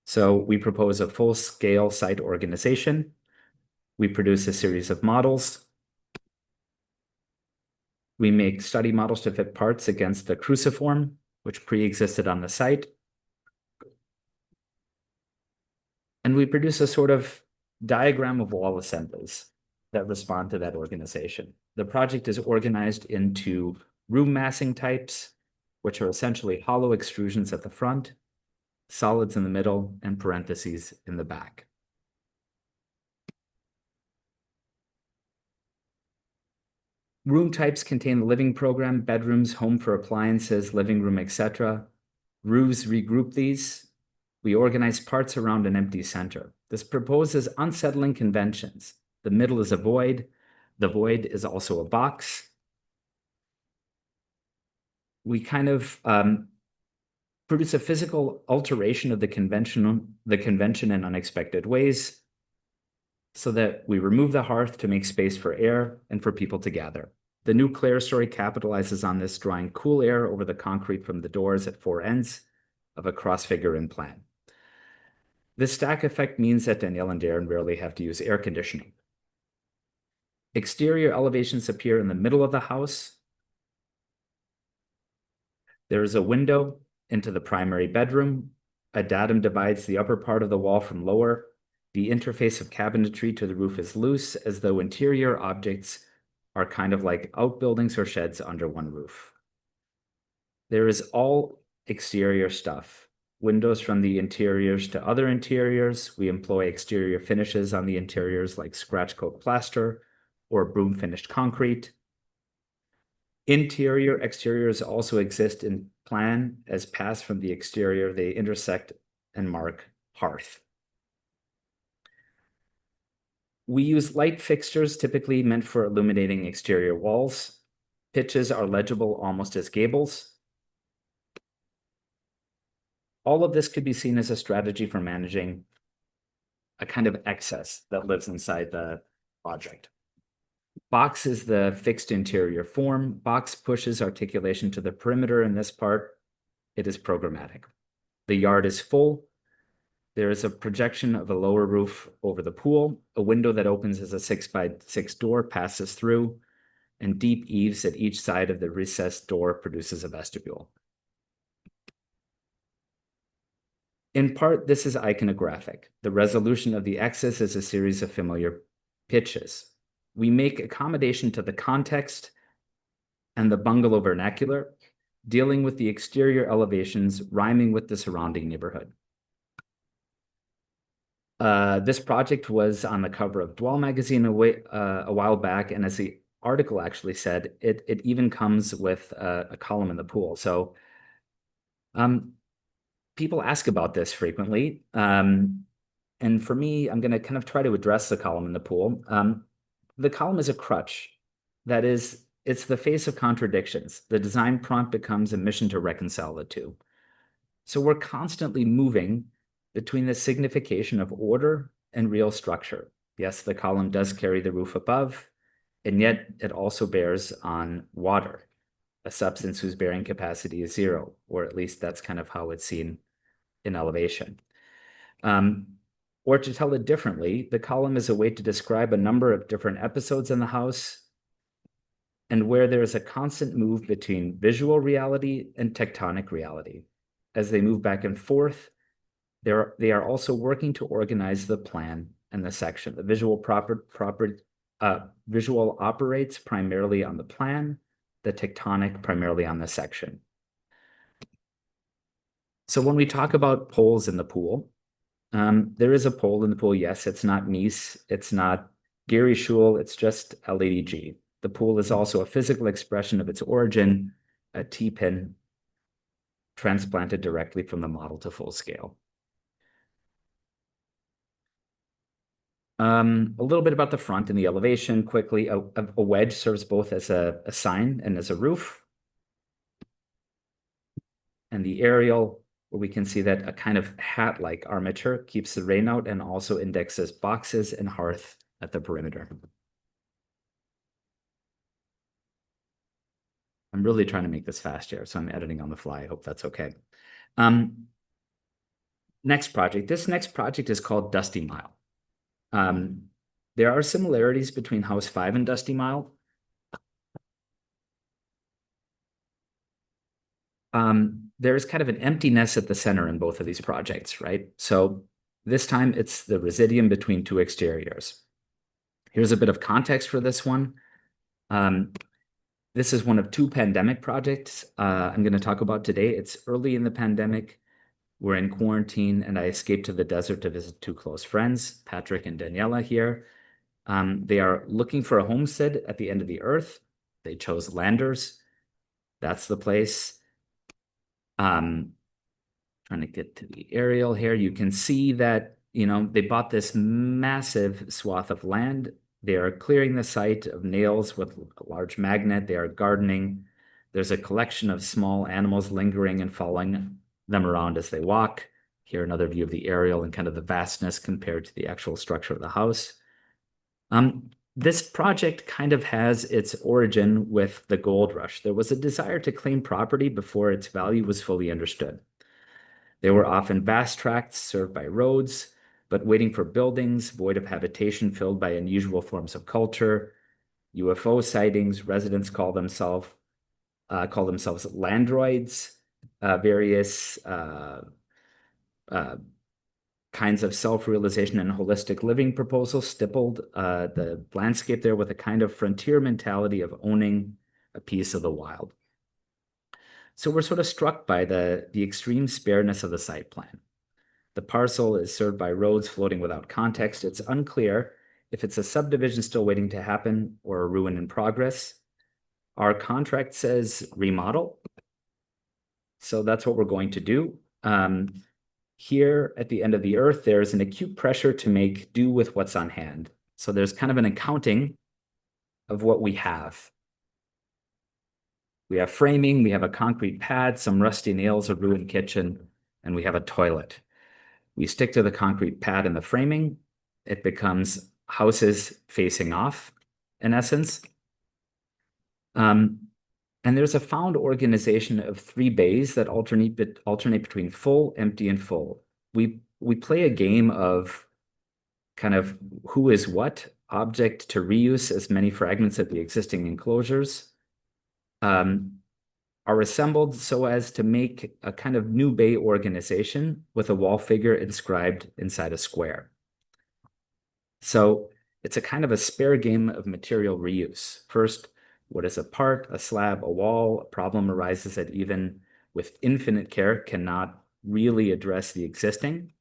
So we propose a full-scale site organization. We produce a series of models. We make study models to fit parts against the cruciform, which pre-existed on the site. And we produce a sort of diagram of wall assemblies that respond to that organization. The project is organized into room massing types, which are essentially hollow extrusions at the front, solids in the middle, and parentheses in the back. Room types contain the living program, bedrooms, home for appliances, living room, etc. Roofs regroup these. We organize parts around an empty center. This proposes unsettling conventions. The middle is a void. The void is also a box. We kind of produce a physical alteration of the convention in unexpected ways, so that we remove the hearth to make space for air and for people to gather. The new clerestory capitalizes on this, drawing cool air over the concrete from the doors at four ends of a cross-figure in plan. This stack effect means that Danielle and Darren rarely have to use air conditioning. Exterior elevations appear in the middle of the house. There is a window into the primary bedroom. A datum divides the upper part of the wall from lower. The interface of cabinetry to the roof is loose, as though interior objects are kind of like outbuildings or sheds under one roof. There is all exterior stuff. Windows from the interiors to other interiors. We employ exterior finishes on the interiors like scratch coat plaster or broom finished concrete. Interior exteriors also exist in plan. As passed from the exterior, they intersect and mark hearth. We use light fixtures typically meant for illuminating exterior walls. Pitches are legible almost as gables. All of this could be seen as a strategy for managing a kind of excess that lives inside the project. Box is the fixed interior form. Box pushes articulation to the perimeter. In this part, it is programmatic. The yard is full. There is a projection of a lower roof over the pool. A window that opens as a 6x6 door passes through, and deep eaves at each side of the recessed door produces a vestibule. In part, this is iconographic. The resolution of the axis is a series of familiar pitches. We make accommodation to the context and the bungalow vernacular, dealing with the exterior elevations, rhyming with the surrounding neighborhood. This project was on the cover of Dwell magazine a while back, and as the article actually said, it even comes with a column in the pool. So people ask about this frequently. And for me, I'm going to kind of try to address the column in the pool. The column is a crutch. That is, it's the face of contradictions. The design prompt becomes a mission to reconcile the two. So we're constantly moving between the signification of order and real structure. Yes, the column does carry the roof above, and yet it also bears on water, a substance whose bearing capacity is zero, or at least that's kind of how it's seen in elevation. Or to tell it differently, the column is a way to describe a number of different episodes in the house, and where there is a constant move between visual reality and tectonic reality. As they move back and forth, they are also working to organize the plan and the section. The visual operates primarily on the plan, the tectonic primarily on the section. So when we talk about poles in the pool, there is a pole in the pool. Yes, it's not Mies, it's not Gary Schul, it's just LADG. The pool is also a physical expression of its origin, a T-pin transplanted directly from the model to full scale. A little bit about the front and the elevation quickly. A wedge serves both as a sign and as a roof. And the aerial, where we can see that a kind of hat-like armature keeps the rain out and also indexes boxes and hearth at the perimeter. I'm really trying to make this fast here, so I'm editing on the fly. I hope that's okay. Next project. This next project is called Dusty Mile. There are similarities between House 5 and Dusty Mile. There's kind of an emptiness at the center in both of these projects, right? So this time it's the residuum between two exteriors. Here's a bit of context for this one. This is one of two pandemic projects I'm going to talk about today. It's early in the pandemic. We're in quarantine, and I escaped to the desert to visit two close friends, Patrick and Daniela here. They are looking for a homestead at the end of the earth. They chose Landers. That's the place. Trying to get to the aerial here. You can see that, they bought this massive swath of land. They are clearing the site of nails with a large magnet. They are gardening. There's a collection of small animals lingering and following them around as they walk. Here, another view of the aerial and kind of the vastness compared to the actual structure of the house. This project kind of has its origin with the gold rush. There was a desire to claim property before its value was fully understood. There were often vast tracts served by roads, but waiting for buildings, void of habitation filled by unusual forms of culture, UFO sightings. Residents call themselves landroids, various kinds of self-realization and holistic living proposals stippled the landscape there with a kind of frontier mentality of owning a piece of the wild. So we're sort of struck by the extreme spareness of the site plan. The parcel is served by roads floating without context. It's unclear if it's a subdivision still waiting to happen or a ruin in progress. Our contract says remodel. So that's what we're going to do. Here at the end of the earth, there's an acute pressure to make do with what's on hand. So there's kind of an accounting of what we have. We have framing, we have a concrete pad, some rusty nails, a ruined kitchen, and we have a toilet. We stick to the concrete pad and the framing. It becomes houses facing off, in essence. And there's a found organization of 3 bays that alternate between full, empty, and full. We play a game of kind of who is what, object to reuse as many fragments of the existing enclosures are assembled so as to make a kind of new bay organization with a wall figure inscribed inside a square. So it's a kind of a spare game of material reuse. First, what is a part, a slab, a wall? A problem arises that even with infinite care cannot really address the existing.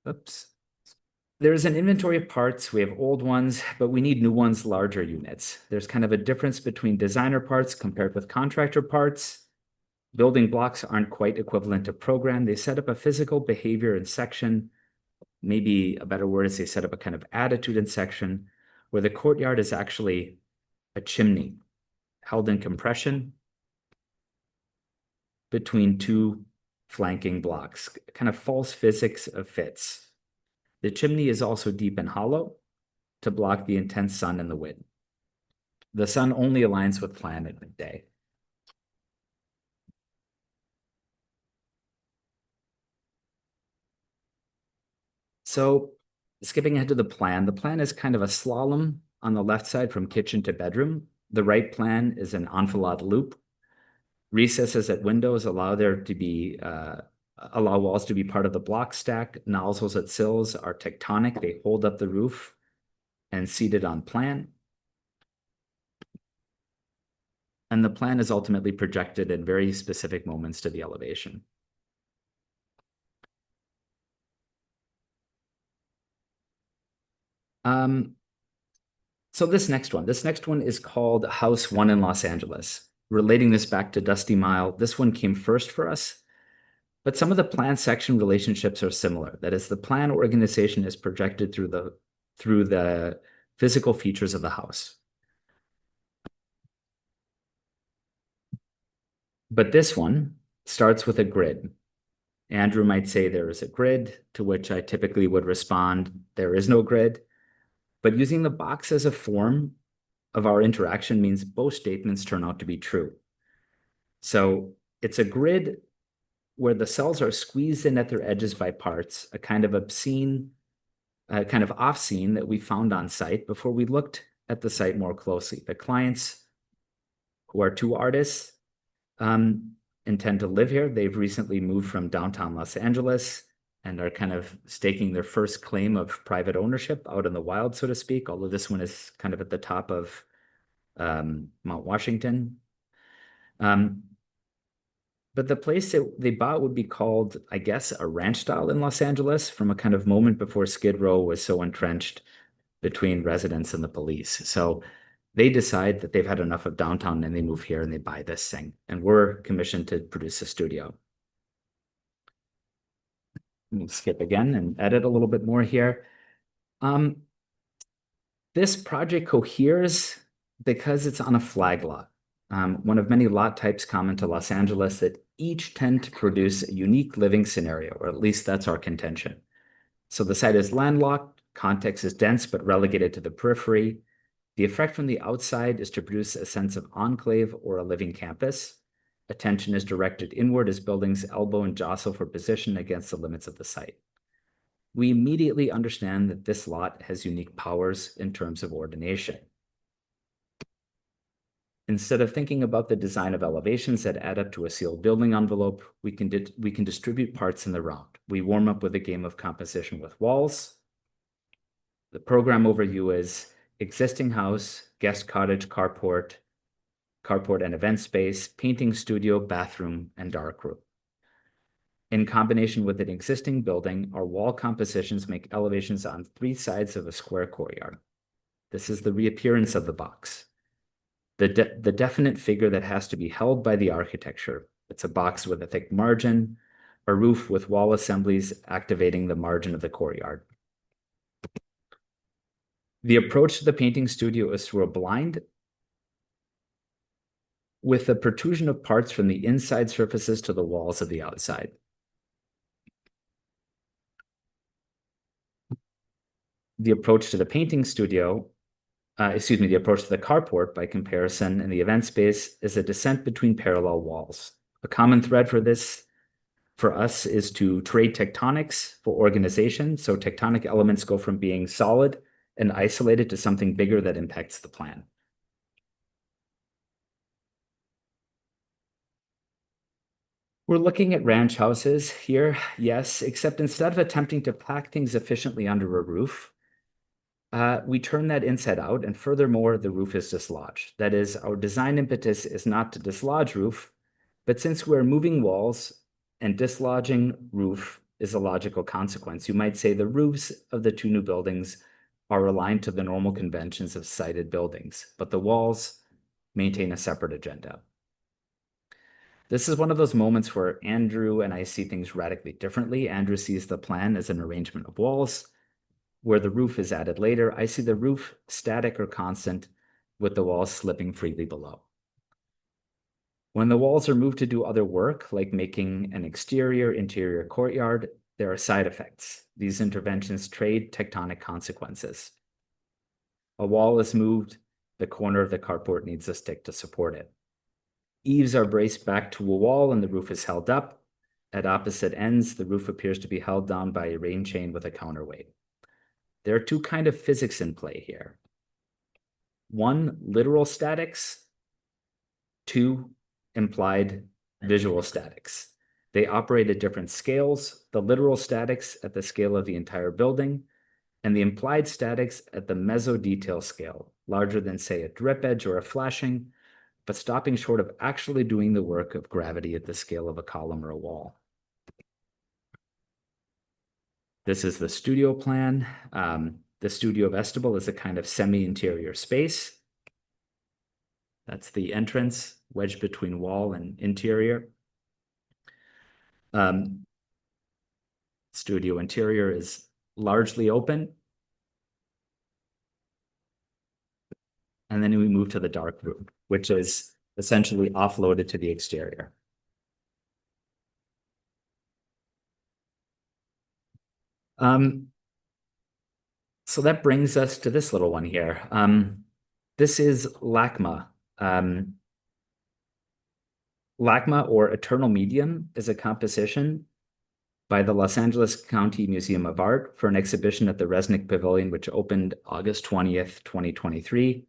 Oops. There's an inventory of parts. We have old ones, but we need new ones, larger units. There's kind of a difference between designer parts compared with contractor parts. Building blocks aren't quite equivalent to program. They set up a physical behavior in section. Maybe a better word is they set up a kind of attitude in section where the courtyard is actually a chimney held in compression between 2 flanking blocks, kind of false physics of fits. The chimney is also deep and hollow to block the intense sun and the wind. The sun only aligns with plan at midday. So skipping ahead to the plan is kind of a slalom on the left side from kitchen to bedroom. The right plan is an enfilade loop. Recesses at windows allow allow walls to be part of the block stack. Nozzles at sills are tectonic. They hold up the roof and seated on plan. And the plan is ultimately projected at very specific moments to the elevation. So this next one is called House 1 in Los Angeles. Relating this back to Dusty Mile, this one came first for us, but some of the plan section relationships are similar. That is, the plan organization is projected through the physical features of the house. But this one starts with a grid. Andrew might say there is a grid, to which I typically would respond, there is no grid. But using the box as a form of our interaction means both statements turn out to be true. So it's a grid where the cells are squeezed in at their edges by parts, a kind of obscene, kind of off scene that we found on site before we looked at the site more closely. The clients, who are two artists, intend to live here. They've recently moved from downtown Los Angeles and are kind of staking their first claim of private ownership out in the wild, so to speak, although this one is kind of at the top of Mount Washington. But the place that they bought would be called, I guess, a ranch style in Los Angeles, from a kind of moment before Skid Row was so entrenched between residents and the police. So they decide that they've had enough of downtown and they move here and they buy this thing. And we're commissioned to produce a studio. We'll skip again and edit a little bit more here. This project coheres because it's on a flag lot. One of many lot types common to Los Angeles that each tend to produce a unique living scenario, or at least that's our contention. So the site is landlocked, context is dense but relegated to the periphery. The effect from the outside is to produce a sense of enclave or a living campus. Attention is directed inward as buildings elbow and jostle for position against the limits of the site. We immediately understand that this lot has unique powers in terms of ordination. Instead of thinking about the design of elevations that add up to a sealed building envelope, we can distribute parts in the round. We warm up with a game of composition with walls. The program overview is existing house, guest cottage, carport and event space, painting studio, bathroom, and darkroom. In combination with an existing building, our wall compositions make elevations on three sides of a square courtyard. This is the reappearance of the box. The definite figure that has to be held by the architecture. It's a box with a thick margin, a roof with wall assemblies activating the margin of the courtyard. The approach to the painting studio is through a blind with the protrusion of parts from the inside surfaces to the walls of the outside. The approach to the painting studio, the approach to the carport by comparison in the event space is a descent between parallel walls. A common thread for this, for us, is to trade tectonics for organization. So tectonic elements go from being solid and isolated to something bigger that impacts the plan. We're looking at ranch houses here, yes, except instead of attempting to pack things efficiently under a roof, we turn that inside out, and furthermore, the roof is dislodged. That is, our design impetus is not to dislodge roof, but since we're moving walls and dislodging roof is a logical consequence, you might say the roofs of the two new buildings are aligned to the normal conventions of sited buildings, but the walls maintain a separate agenda. This is one of those moments where Andrew and I see things radically differently. Andrew sees the plan as an arrangement of walls, where the roof is added later. I see the roof static or constant, with the walls slipping freely below. When the walls are moved to do other work, like making an interior courtyard, there are side effects. These interventions trade tectonic consequences. A wall is moved, the corner of the carport needs a stick to support it. Eaves are braced back to a wall and the roof is held up. At opposite ends, the roof appears to be held down by a rain chain with a counterweight. There are two kinds of physics in play here. one, literal statics, two, implied visual statics. They operate at different scales, the literal statics at the scale of the entire building, and the implied statics at the meso-detail scale, larger than, say, a drip edge or a flashing, but stopping short of actually doing the work of gravity at the scale of a column or a wall. This is the studio plan. The studio vestibule is a kind of semi-interior space. That's the entrance, wedged between wall and interior. Studio interior is largely open. And then we move to the dark room, which is essentially offloaded to the exterior. So that brings us to this little one here. This is LACMA. LACMA, or Eternal Medium, is a composition by the Los Angeles County Museum of Art for an exhibition at the Resnick Pavilion, which opened August 20th, 2023.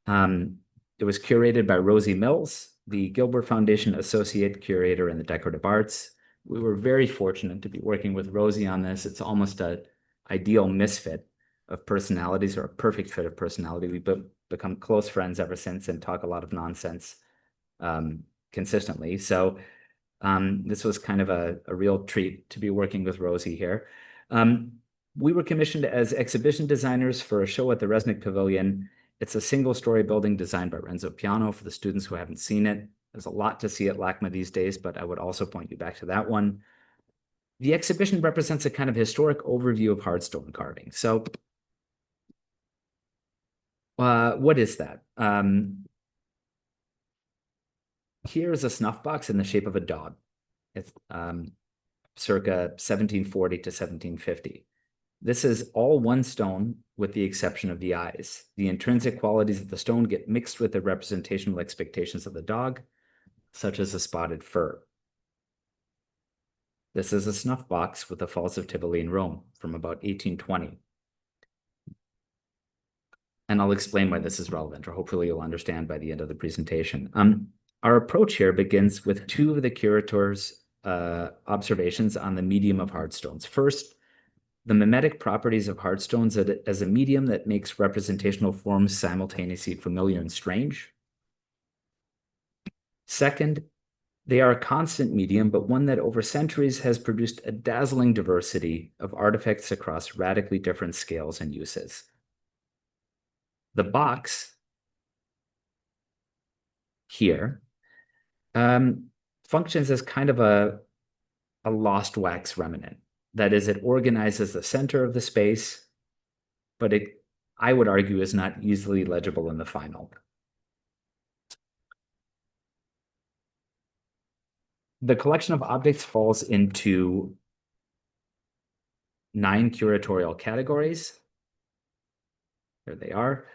It was curated by Rosie Mills, the Gilbert Foundation Associate Curator in the Decorative Arts. We were very fortunate to be working with Rosie on this. It's almost an ideal misfit of personalities, or a perfect fit of personality. We've become close friends ever since and talk a lot of nonsense consistently. So this was kind of a real treat to be working with Rosie here. We were commissioned as exhibition designers for a show at the Resnick Pavilion. It's a single-story building designed by Renzo Piano for the students who haven't seen it. There's a lot to see at LACMA these days, but I would also point you back to that one. The exhibition represents a kind of historic overview of hardstone carving. So what is that? Here's a snuff box in the shape of a dog. It's circa 1740 to 1750. This is all one stone with the exception of the eyes. The intrinsic qualities of the stone get mixed with the representational expectations of the dog, such as a spotted fur. This is a snuff box with the Falls of Tivoli in Rome from about 1820. And I'll explain why this is relevant, or hopefully you'll understand by the end of the presentation. Our approach here begins with two of the curator's observations on the medium of hardstones. First, the mimetic properties of hardstones as a medium that makes representational forms simultaneously familiar and strange. Second, they are a constant medium, but one that over centuries has produced a dazzling diversity of artifacts across radically different scales and uses. The box here functions as kind of a lost wax remnant. That is, it organizes the center of the space, but it, I would argue, is not easily legible in the final. The collection of objects falls into 9 curatorial categories. There they are.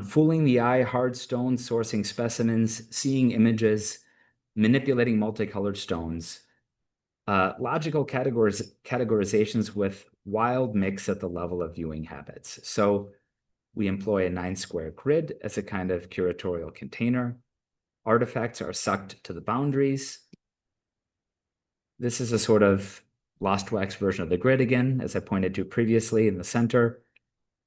Fooling the eye, hard stones, sourcing specimens, seeing images, manipulating multicolored stones, logical categorizations with wild mix at the level of viewing habits. So we employ a 9-square grid as a kind of curatorial container. Artifacts are sucked to the boundaries. This is a sort of lost wax version of the grid again, as I pointed to previously in the center.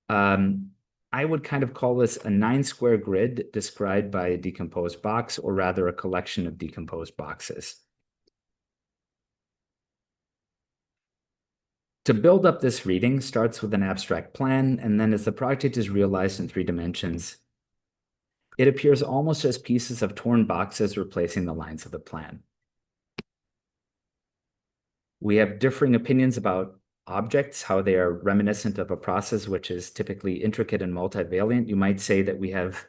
I would kind of call this a 9-square grid described by a decomposed box, or rather a collection of decomposed boxes. To build up this reading starts with an abstract plan, and then as the project is realized in 3 dimensions, it appears almost as pieces of torn boxes replacing the lines of the plan. We have differing opinions about objects, how they are reminiscent of a process which is typically intricate and multivariate. You might say that we have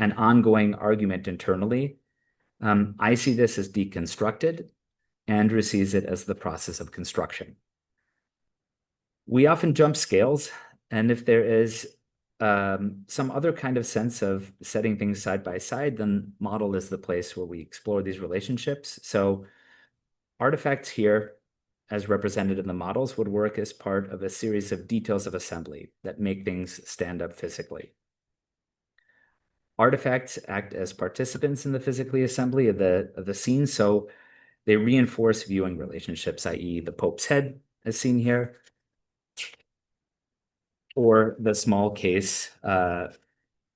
an ongoing argument internally. I see this as deconstructed. Andrew sees it as the process of construction. We often jump scales, and if there is some other kind of sense of setting things side by side, then model is the place where we explore these relationships. So artifacts here, as represented in the models, would work as part of a series of details of assembly that make things stand up physically. Artifacts act as participants in the physically assembly of the scene, so they reinforce viewing relationships, i.e. the Pope's head, as seen here, or the small case,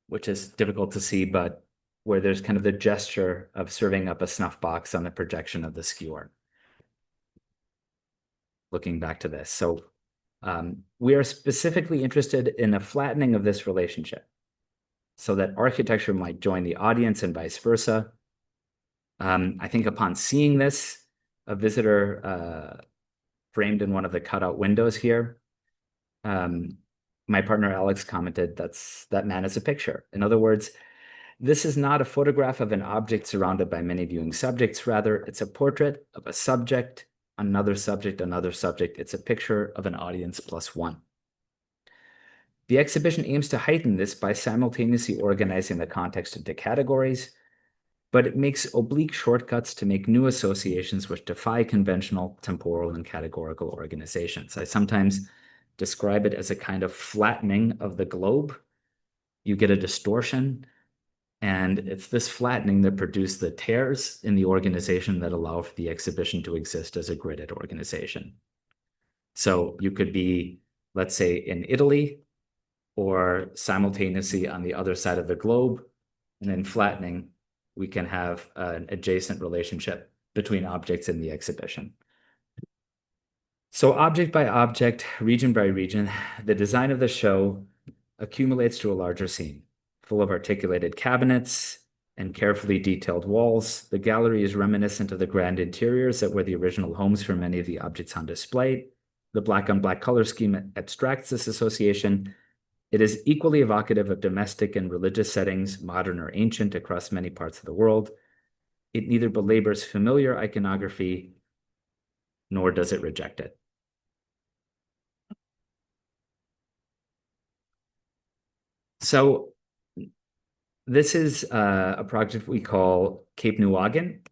which is difficult to see, but where there's kind of the gesture of serving up a snuff box on the projection of the skewer. Looking back to this. So we are specifically interested in a flattening of this relationship so that architecture might join the audience and vice versa. I think upon seeing this, a visitor framed in one of the cutout windows here, my partner Alex commented, that man is a picture. In other words, this is not a photograph of an object surrounded by many viewing subjects. Rather, it's a portrait of a subject, another subject, another subject. It's a picture of an audience plus one. The exhibition aims to heighten this by simultaneously organizing the context into categories, but it makes oblique shortcuts to make new associations which defy conventional temporal and categorical organizations. I sometimes describe it as a kind of flattening of the globe. You get a distortion, and it's this flattening that produced the tears in the organization that allow for the exhibition to exist as a gridded organization. So you could be, let's say, in Italy, or simultaneously on the other side of the globe, and in flattening, we can have an adjacent relationship between objects in the exhibition. So object by object, region by region, the design of the show accumulates to a larger scene, full of articulated cabinets and carefully detailed walls. The gallery is reminiscent of the grand interiors that were the original homes for many of the objects on display. The black on black color scheme abstracts this association. It is equally evocative of domestic and religious settings, modern or ancient, across many parts of the world. It neither belabors familiar iconography, nor does it reject it. So this is a project we call Cape Nuwagen.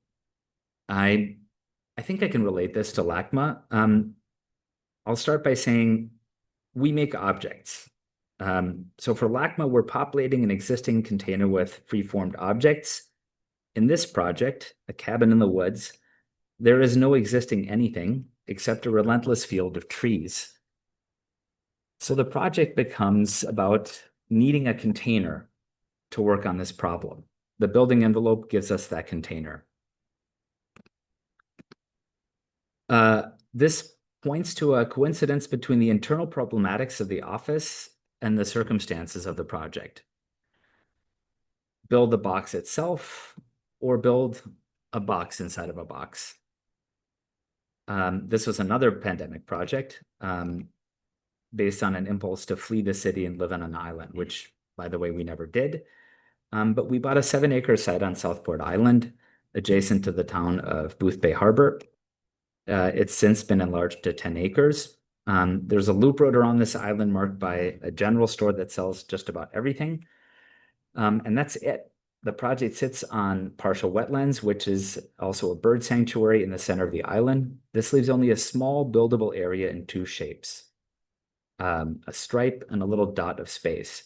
I think I can relate this to LACMA. I'll start by saying we make objects. So for LACMA, we're populating an existing container with free-formed objects. In this project, a cabin in the woods, there is no existing anything except a relentless field of trees. So the project becomes about needing a container to work on this problem. The building envelope gives us that container. This points to a coincidence between the internal problematics of the office and the circumstances of the project. Build the box itself, or build a box inside of a box. This was another pandemic project based on an impulse to flee the city and live on an island, which, by the way, we never did. But we bought a 7-acre site on Southport Island, adjacent to the town of Booth Bay Harbor. It's since been enlarged to 10 acres. There's a loop road around this island marked by a general store that sells just about everything. And that's it. The project sits on partial wetlands, which is also a bird sanctuary in the center of the island. This leaves only a small buildable area in two shapes, a stripe and a little dot of space.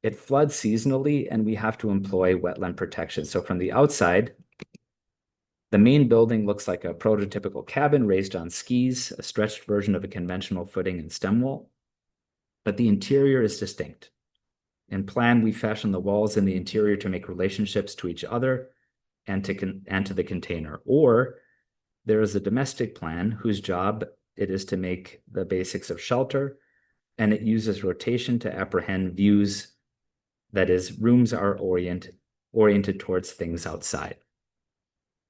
It floods seasonally, and we have to employ wetland protection. So from the outside, the main building looks like a prototypical cabin raised on skis, a stretched version of a conventional footing and stem wall. But the interior is distinct. In plan, we fashion the walls in the interior to make relationships to each other and to the container. Or there is a domestic plan whose job it is to make the basics of shelter, and it uses rotation to apprehend views. That is, rooms are oriented towards things outside.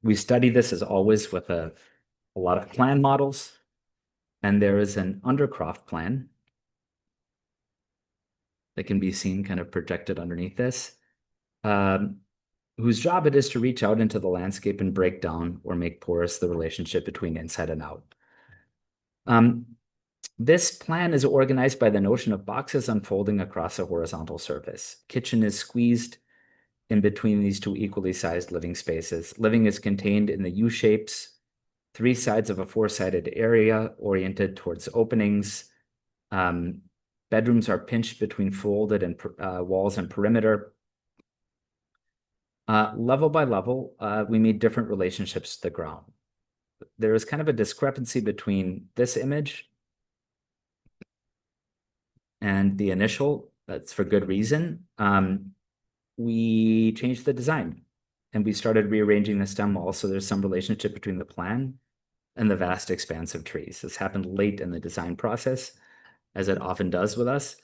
We study this, as always, with a lot of plan models, and there is an Undercroft plan that can be seen kind of projected underneath this, whose job it is to reach out into the landscape and break down or make porous the relationship between inside and out. This plan is organized by the notion of boxes unfolding across a horizontal surface. Kitchen is squeezed in between these two equally sized living spaces. Living is contained in the U-shapes, 3 sides of a 4-sided area oriented towards openings. Bedrooms are pinched between folded and walls and perimeter. Level by level, we made different relationships to the ground. There is kind of a discrepancy between this image and the initial. That's for good reason. We changed the design and we started rearranging the stem wall. So there's some relationship between the plan and the vast expanse of trees. This happened late in the design process, as it often does with us.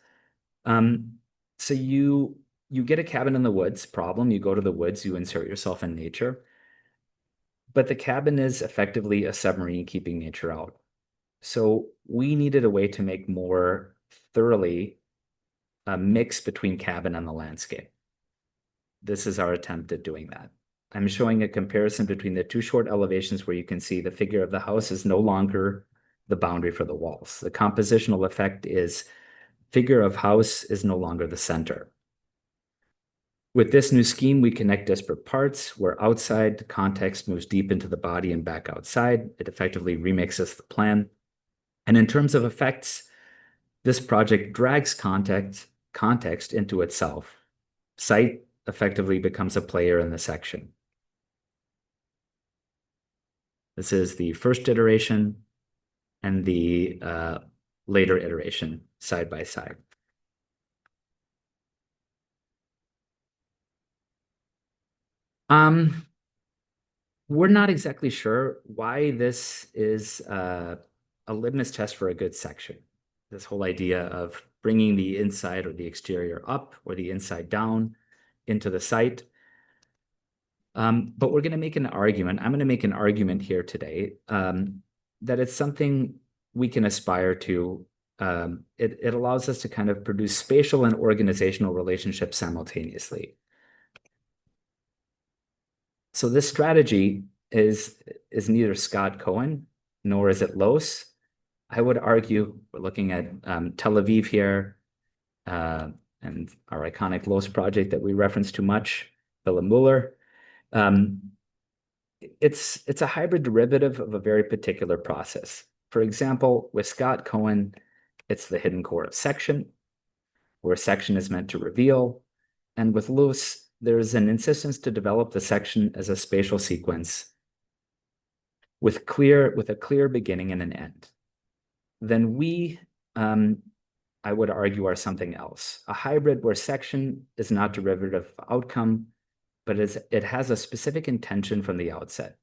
So you get a cabin in the woods problem. You go to the woods, you insert yourself in nature. But the cabin is effectively a submarine keeping nature out. So we needed a way to make more thoroughly a mix between cabin and the landscape. This is our attempt at doing that. I'm showing a comparison between the two short elevations where you can see the figure of the house is no longer the boundary for the walls. The compositional effect is figure of house is no longer the center. With this new scheme, we connect disparate parts where outside context moves deep into the body and back outside. It effectively remixes the plan. And in terms of effects, this project drags context into itself. Sight effectively becomes a player in the section. This is the first iteration and the later iteration side by side. We're not exactly sure why this is a litmus test for a good section. This whole idea of bringing the inside or the exterior up or the inside down into the site. But we're going to make an argument. I'm going to make an argument here today that it's something we can aspire to. It allows us to kind of produce spatial and organizational relationships simultaneously. So this strategy is neither Scott Cohen nor is it Los. I would argue we're looking at Tel Aviv here and our iconic Los project that we reference too much, Willem Muller. It's a hybrid derivative of a very particular process. For example, with Scott Cohen, it's the hidden core of section, where section is meant to reveal. And with Los, there's an insistence to develop the section as a spatial sequence with a clear beginning and an end. Then we, I would argue, are something else. A hybrid where section is not derivative of outcome, but it has a specific intention from the outset.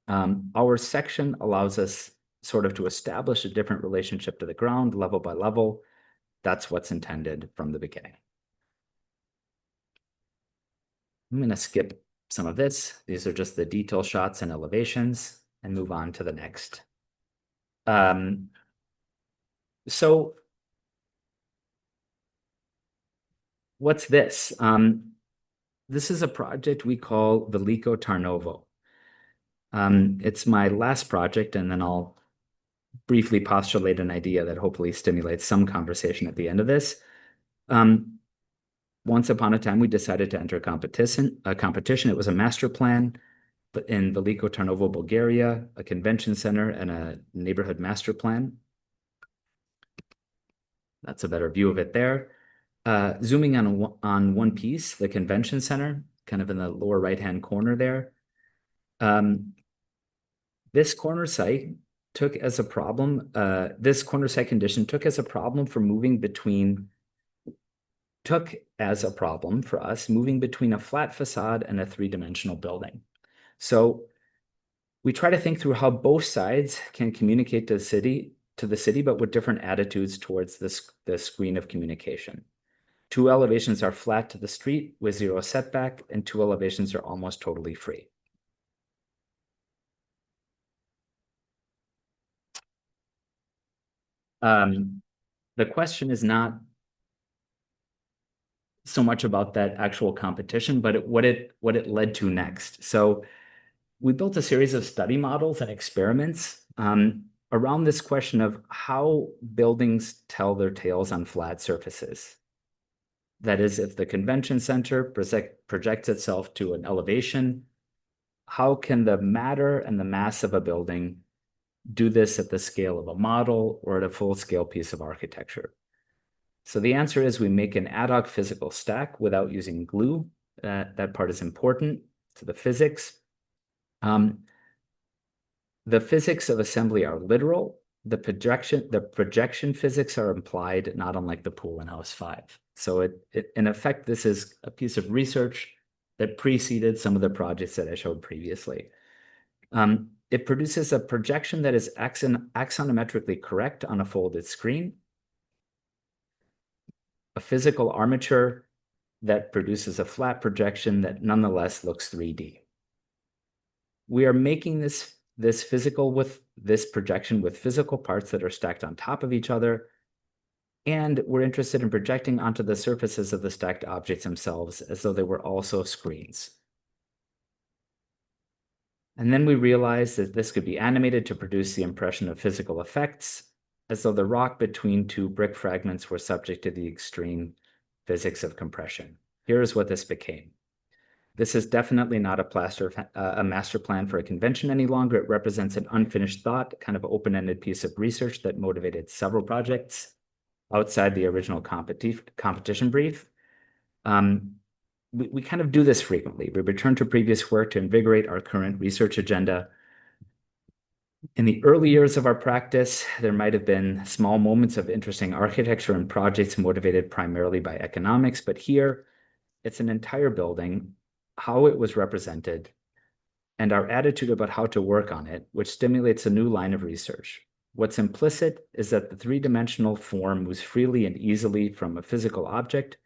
Our section allows us sort of to establish a different relationship to the ground, level by level. That's what's intended from the beginning. I'm going to skip some of this. These are just the detail shots and elevations and move on to the next. So what's this? This is a project we call Veliko Tarnovo. It's my last project, and then I'll briefly postulate an idea that hopefully stimulates some conversation at the end of this. Once upon a time, we decided to enter a competition. It was a master plan in Veliko Tarnovo, Bulgaria, a convention center, and a neighborhood master plan. That's a better view of it there. Zooming on one piece, the convention center, kind of in the lower right-hand corner there. This corner site took as a problem, this corner site condition took as a problem for us moving between a flat facade and a three-dimensional building. So we try to think through how both sides can communicate to the city, but with different attitudes towards the screen of communication. Two elevations are flat to the street with zero setback, and two elevations are almost totally free. The question is not so much about that actual competition, but what it led to next. So we built a series of study models and experiments around this question of how buildings tell their tales on flat surfaces. That is, if the convention center projects itself to an elevation, how can the matter and the mass of a building do this at the scale of a model or at a full-scale piece of architecture? So the answer is we make an ad hoc physical stack without using glue That part is important to the physics. The physics of assembly are literal. The projection physics are implied, not unlike the pool in House 5. So in effect, this is a piece of research that preceded some of the projects that I showed previously. It produces a projection that is axonometrically correct on a folded screen, a physical armature that produces a flat projection that nonetheless looks 3D. We are making this projection with physical parts that are stacked on top of each other, and we're interested in projecting onto the surfaces of the stacked objects themselves as though they were also screens. And then we realized that this could be animated to produce the impression of physical effects, as though the rock between two brick fragments were subject to the extreme physics of compression. Here's what this became. This is definitely not a master plan for a convention any longer. It represents an unfinished thought, kind of open-ended piece of research that motivated several projects outside the original competition brief. We kind of do this frequently. We return to previous work to invigorate our current research agenda. In the early years of our practice, there might have been small moments of interesting architecture and projects motivated primarily by economics, but here it's an entire building, how it was represented, and our attitude about how to work on it, which stimulates a new line of research. What's implicit is that the three-dimensional form moves freely and easily from a physical object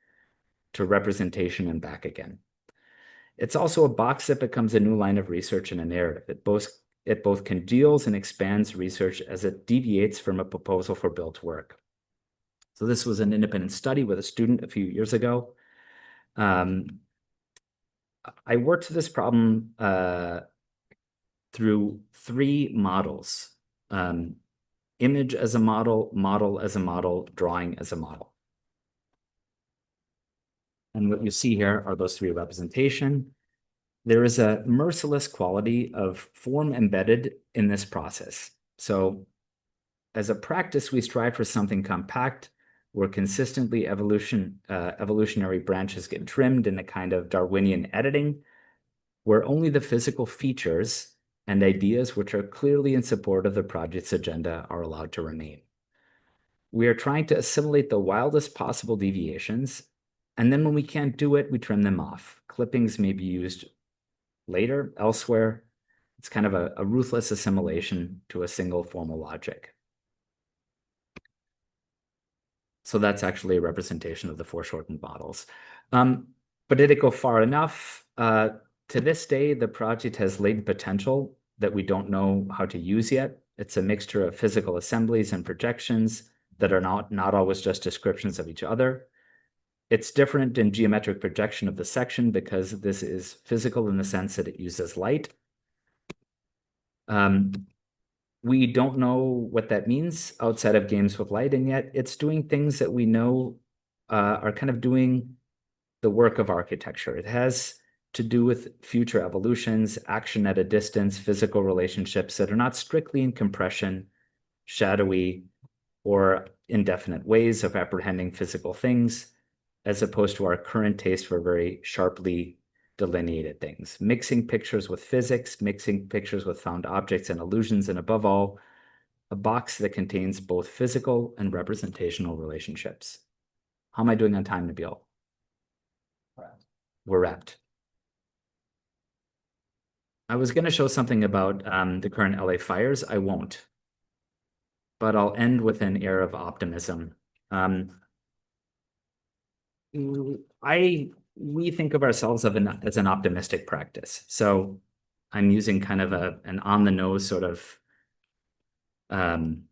to representation and back again. It's also a box that becomes a new line of research and a narrative. It both congeals and expands research as it deviates from a proposal for built work. So this was an independent study with a student a few years ago. I worked this problem through three models: image as a model, model as a model, drawing as a model. And what you see here are those three representations. There is a merciless quality of form embedded in this process. So as a practice, we strive for something compact, where consistently evolutionary branches get trimmed in a kind of Darwinian editing, where only the physical features and ideas which are clearly in support of the project's agenda are allowed to remain. We are trying to assimilate the wildest possible deviations, and then when we can't do it, we trim them off. Clippings may be used later, elsewhere. It's kind of a ruthless assimilation to a single formal logic. So that's actually a representation of the foreshortened models. But did it go far enough? To this day, the project has latent potential that we don't know how to use yet. It's a mixture of physical assemblies and projections that are not always just descriptions of each other. It's different in geometric projection of the section because this is physical in the sense that it uses light. We don't know what that means outside of games with light, and yet it's doing things that we know are kind of doing the work of architecture. It has to do with future evolutions, action at a distance, physical relationships that are not strictly in compression, shadowy, or indefinite ways of apprehending physical things, as opposed to our current taste for very sharply delineated things, mixing pictures with physics, mixing pictures with found objects and illusions, and above all, a box that contains both physical and representational relationships. How am I doing on time, Nabil? We're wrapped. I was going to show something about the current LA fires. I won't, but I'll end with an air of optimism. We think of ourselves as an optimistic practice. So I'm using kind of an on-the-nose sort of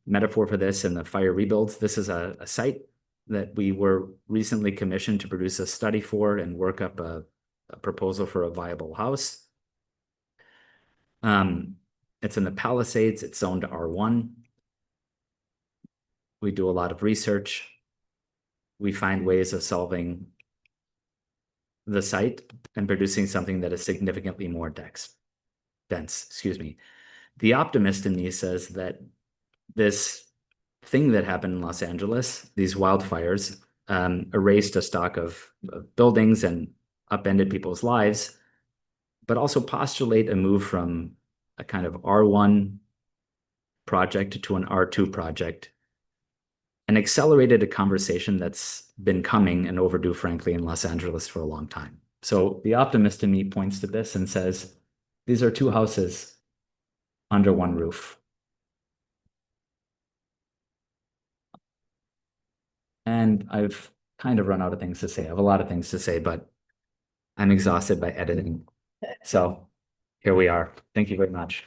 metaphor for this in the fire rebuilds. This is a site that we were recently commissioned to produce a study for and work up a proposal for a viable house. It's in the Palisades. It's zoned R1. We do a lot of research. We find ways of solving the site and producing something that is significantly more dense. The optimist in me says that this thing that happened in Los Angeles, these wildfires, erased a stock of buildings and upended people's lives, but also postulate a move from a kind of R1 project to an R2 project, and accelerated a conversation that's been coming and overdue, frankly, in Los Angeles for a long time. So the optimist in me points to this and says, these are two houses under one roof. And I've kind of run out of things to say. I have a lot of things to say, but I'm exhausted by editing. So here we are. Thank you very much.